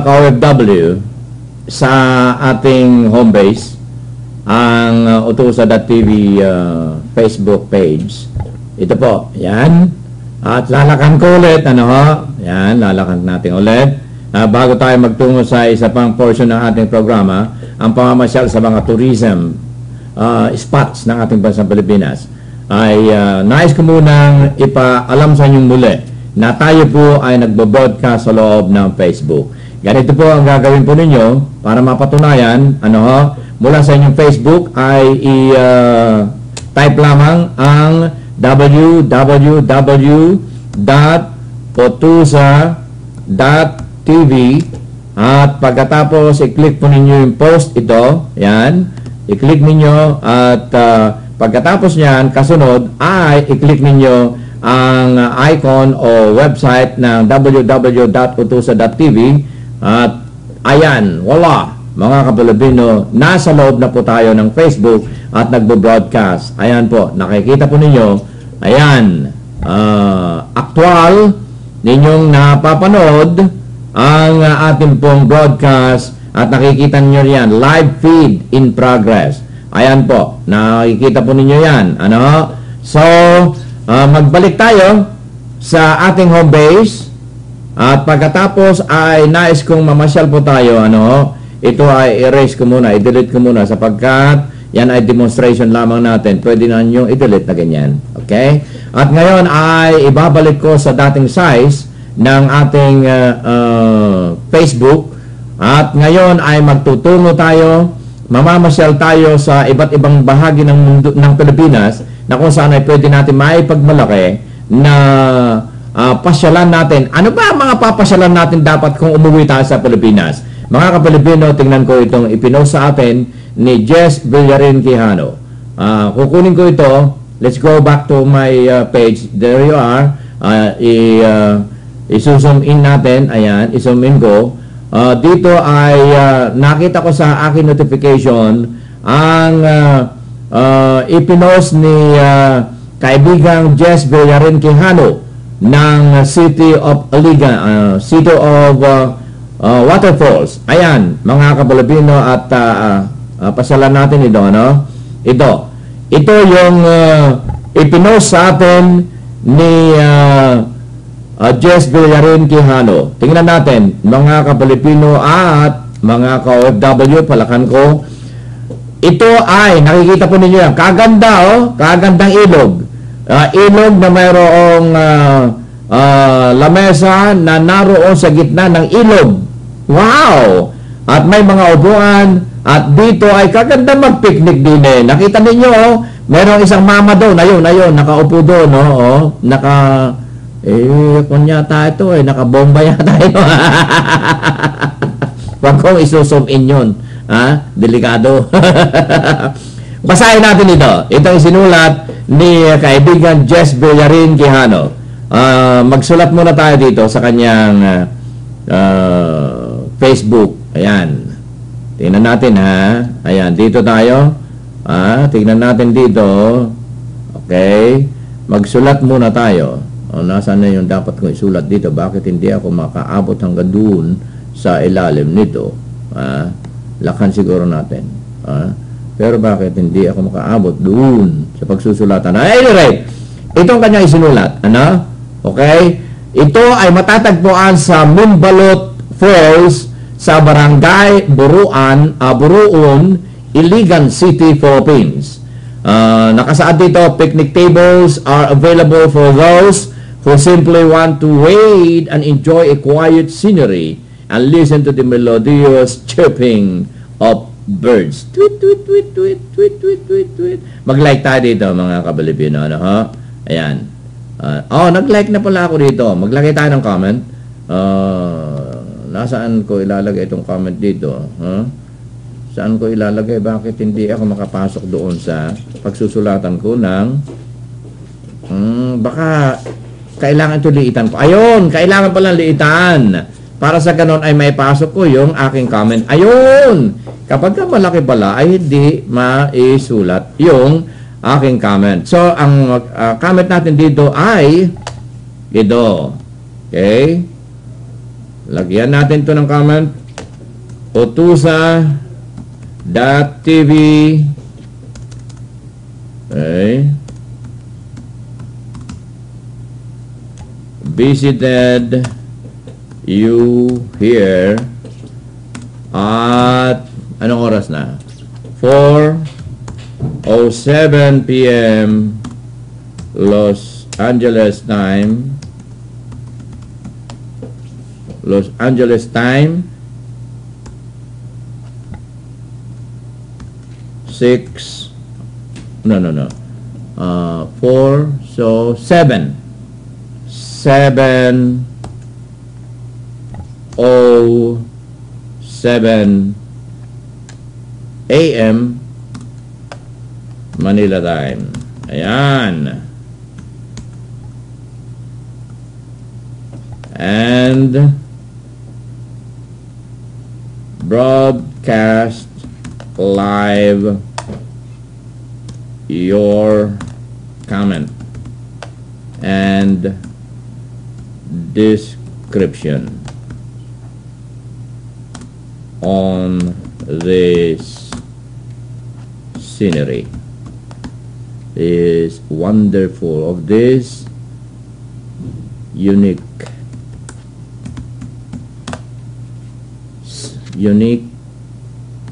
ka-OFW sa ating home base, ang Utusa.tv Facebook page. Ito po, yan. At lalakan ko ulit, yan, lalakan natin ulit. Bago tayo magtungo sa isa pang portion ng ating programa, ang pamamasyal sa mga tourism spots ng ating bansang Pilipinas, ay nais ko munang ipaalam sa inyong muli na tayo po ay nagbo-broadcast sa loob ng Facebook. Ganito po ang gagawin po ninyo para mapatunayan, mula sa inyong Facebook ay i-type lamang ang www.otusa.tv at pagkatapos i-click po ninyo yung post ito, yan, i-click ninyo at pagkatapos nyan, kasunod ay i-click ninyo ang icon o website ng www.otusa.tv at ayan, wala, mga ka-Pilipino, nasa loob na po tayo ng Facebook at nagbo-broadcast. Ayan po, nakikita po ninyo, ayan, aktual ninyong napapanood ang ating pong broadcast at nakikita ninyo yan, live feed in progress. Ayan po, nakikita po ninyo yan. So, magbalik tayo sa ating home base at pagkatapos ay nais kong mamasyal po tayo, ito ay erase ko muna, i-delete ko muna sapagkat yan ay demonstration lamang natin. Pwede na nyo i-delete na ganyan. Okay? At ngayon ay ibabalik ko sa dating size ng ating Facebook At ngayon ay magtutungo tayo, mamamasyal tayo sa iba't ibang bahagi ng mundo ng Pilipinas na kung saan ay pwede natin maipagmalaki na pasyalan natin. Ano ba ang mga papasyalan natin dapat kung umuwi tayo sa Pilipinas? Mga ka-Pilipino, tingnan ko itong ipinost sa atin ni Jess Villarin Quijano. Kukunin ko ito. Let's go back to my page. There you are. I-zoom in natin. Ayan, i-zoom in ko. Dito ay nakita ko sa aking notification ang ipinost ni kaibigang Jess Villarin Quijano ng City of Waterfalls. Ayan, mga ka-Pilipino, at pasalan natin ito, no? Ito yung ipinost sa atin ni Jess Villarin Quijano. Tingnan natin, mga ka-Pilipino at mga ka-OFW, palakan ko. Ito ay, nakikita po ninyo yan, kaganda, kagandang ilog. Ilog na mayroong lamesa na naroon sa gitna ng ilog. Wow! At may mga upuan, at dito ay kaganda mag-picnic din eh. Nakita ninyo, mayroong isang mama doon, ayun, nakaupo doon, kung yata ito nakabomba yata ito. Wag kong isusum in yun. Delikado. Basahin natin ito. Ito yung sinulat ni kaibigan Jess Villarin Quijano. Magsulat muna tayo dito sa kanyang Facebook. Ayan. Tingnan natin, ha. Ayan, dito tayo. Tingnan natin dito. Okay. Magsulat muna tayo. Nasaan na yung dapat kong isulat dito? Bakit hindi ako makaabot hanggang doon sa ilalim nito? Lakhan siguro natin. Pero bakit hindi ako makaabot doon sa pagsusulatan? Anyway, itong kanyang isinulat. Okay? Ito ay matatagpuan sa Mimbalot Falls sa Barangay Buruon, Iligan City, Philippines. Nakasaad dito, picnic tables are available for those who simply want to wade and enjoy a quiet scenery and listen to the melodious chirping of birds. Tweet, tweet, tweet, tweet, tweet, tweet, tweet, tweet. Mag-like tayo dito, mga ka-Pilipino. Ayan. Nag-like na pala ako dito. Maglagay tayo ng comment. Nasaan ko ilalagay itong comment dito? Saan ko ilalagay? Bakit hindi ako makapasok doon sa pagsusulatan ko ng baka kailangan ito liitan ko. Ayun, kailangan palang liitan. Para sa ganon ay may pasok ko yung aking comment. Ayun! Kapag malaki pala ay hindi maisulat yung aking comment. So, ang comment natin dito ay ito. Okay? Lagyan natin ito ng comment. Otusa.tv. Okay. Visited you here at anong oras na? 4:07 p.m. Los Angeles time. 7:07 a.m. Manila time. Ayan. And broadcast live your comment and description on this scenery is wonderful of this unique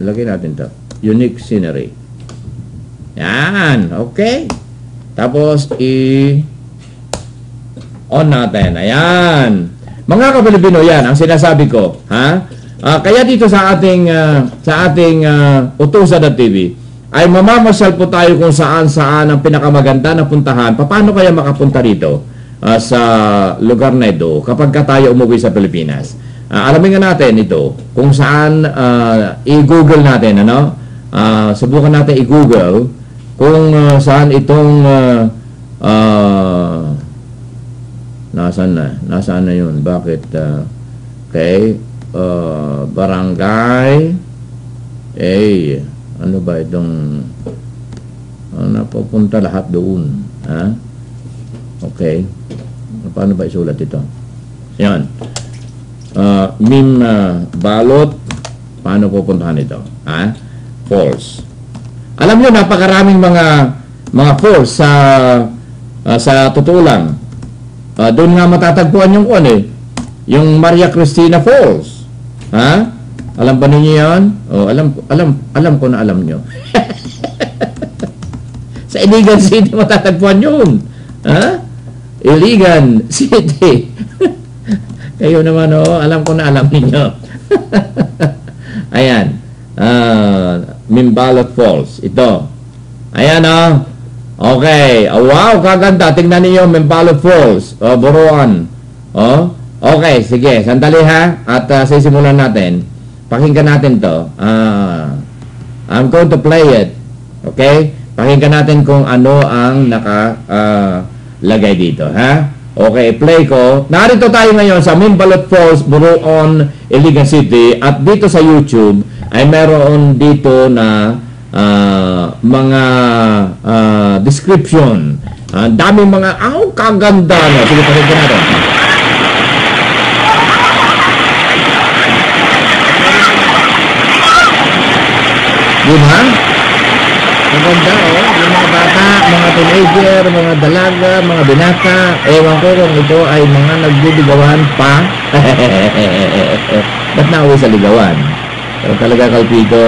lagay natin to, unique scenery. Yan, okay. Tapos on natin. Ayan. Mga ka-Pilipino, yan ang sinasabi ko, ha? Kaya dito sa ating Utusan.tv ay mamamasyal po tayo kung saan ang pinakamaganda na puntahan. Paano kaya makapunta rito sa lugar na ito kapag tayo umuwi sa Pilipinas? Alamin nga natin ito kung saan i-google natin, ano? Subukan natin i-google kung saan itong nasaan na yun? Bakit? Okay. Barangay ano ba itong napupunta lahat doon, ha? Okay. Paano ba isulat ito? Yan. Mim balot, paano pupuntahan ito? Ha? Falls. Alam niyo, napakaraming mga falls sa totoo lang. Doon nga matatagpuan yung yung Maria Cristina Falls. Ha? Alam ba niyo 'yan? Oh, alam ko na alam niyo. Sa Iligan City matatagpuan 'yun. Ha? Iligan City. Kayo naman alam ko na alam niyo. Ayan. Mimbalot Falls. Ito. Ayan Okay. Wow, kaganda. Tingnan niyo Mimbalot Falls. Buruan. Okay, sige. Sandali ha. At sisimulan natin. Pakinggan natin to. I'm going to play it. Okay? Pakinggan natin kung ano ang nakalagay dito. Ha? Okay, play ko. Narito tayo ngayon sa Mimbalot Falls, Buruan, Iligan City. At dito sa YouTube ay meron dito na mga description. Daming mga, kaganda na. Sige, pakinggan natin. Diba? Maganda, yung mga bata, mga teenager, mga dalaga, mga binata, ewan ko kung ito ay mga nagbibigawan pa. Ba't nauwi sa ligawan? Pero talaga, Kalpito,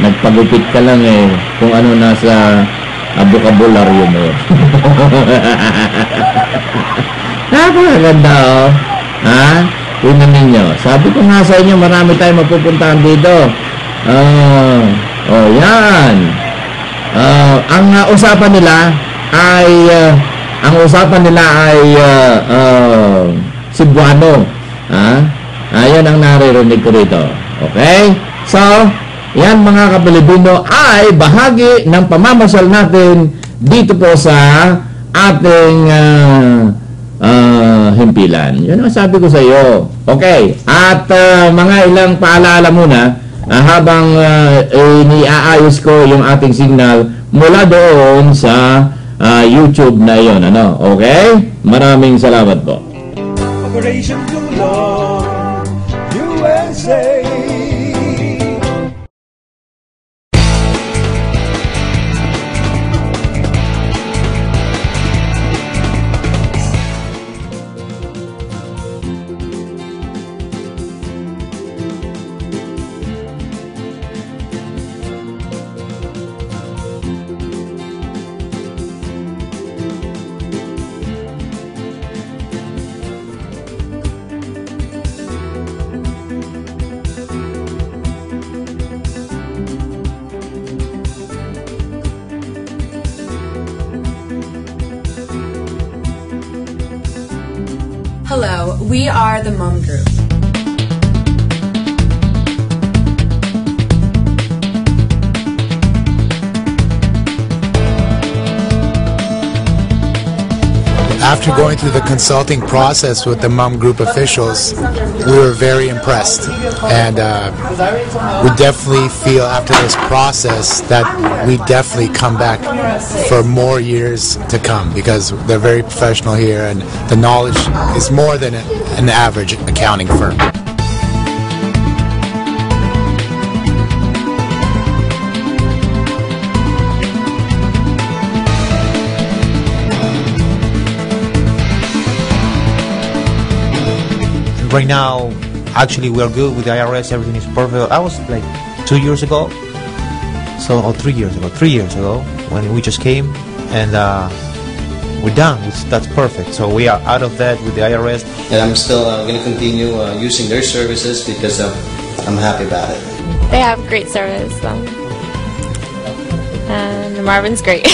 nagpagupit ka lang kung ano nasa vocabulary mo. Napakaganda, ha? Tingnan ninyo. Sabi ko nga sa inyo, marami tayong mapupuntahan dito. Yan. Ang usapan nila ay Cebuano. Ayan ang naririnig ko rito. Okay? So, yan mga Kapilipino ay bahagi ng pamamasyal natin dito po sa ating himpilan. Yan ang sabi ko sa iyo. Okay. At mga ilang paalala muna habang iniaayos ko yung ating signal mula doon sa YouTube na yon. Okay? Maraming salamat po. Operation Tulong USA. Hello, we are the Mum Group. After going through the consulting process with the Mum Group officials, we were very impressed. And we definitely feel after this process that we definitely come back for more years to come, because they're very professional here and the knowledge is more than an average accounting firm. Right now, actually, we are good with the IRS. Everything is perfect. I was like 2 years ago, or 3 years ago, when we just came, and we're done. That's perfect. So we are out of that with the IRS. And I'm still going to continue using their services because I'm happy about it. They have great service. And Marvin's great.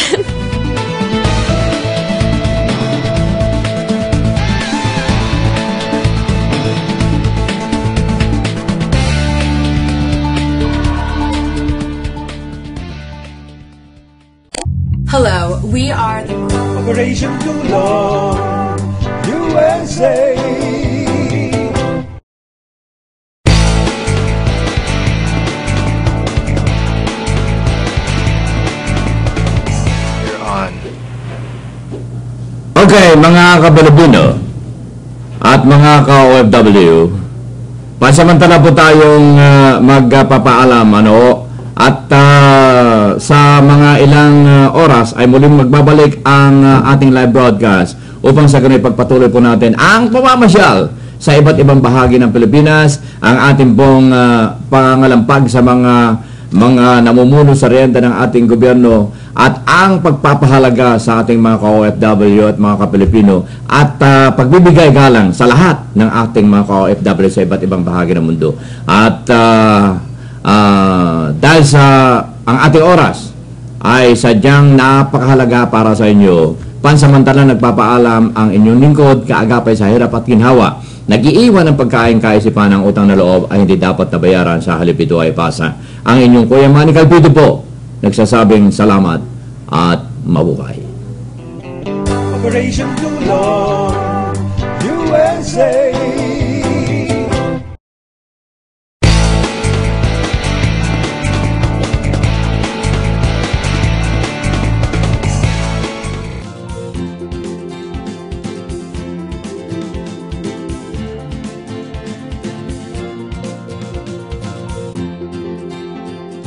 Hello, we are the Operation Tulong USA. You're on. Okay, mga kabalabino at mga ka-OFW, pansamantala po tayong magpapaalam at sa mga ilang oras ay muling magbabalik ang ating live broadcast upang sa ganun pagpatuloy po natin ang pamamasyal sa iba't ibang bahagi ng Pilipinas, ang ating pong pangalampag sa mga namumuno sa renta ng ating gobyerno at ang pagpapahalaga sa ating mga ka-OFW at mga ka-Pilipino at pagbibigay galang sa lahat ng ating mga ka-OFW sa iba't ibang bahagi ng mundo. At dahil sa ang ating oras ay sadyang napakahalaga para sa inyo, pansamantala nagpapaalam ang inyong lingkod, kaagapay sa hirap at ginhawa. Nag-iiwan ng pagkain kaisipan ng utang na loob ay hindi dapat nabayaran, sa halip ito ay pasa. Ang inyong Kuya Manny Calpito po, nagsasabing salamat at mabuhay. Operation Tulong USA.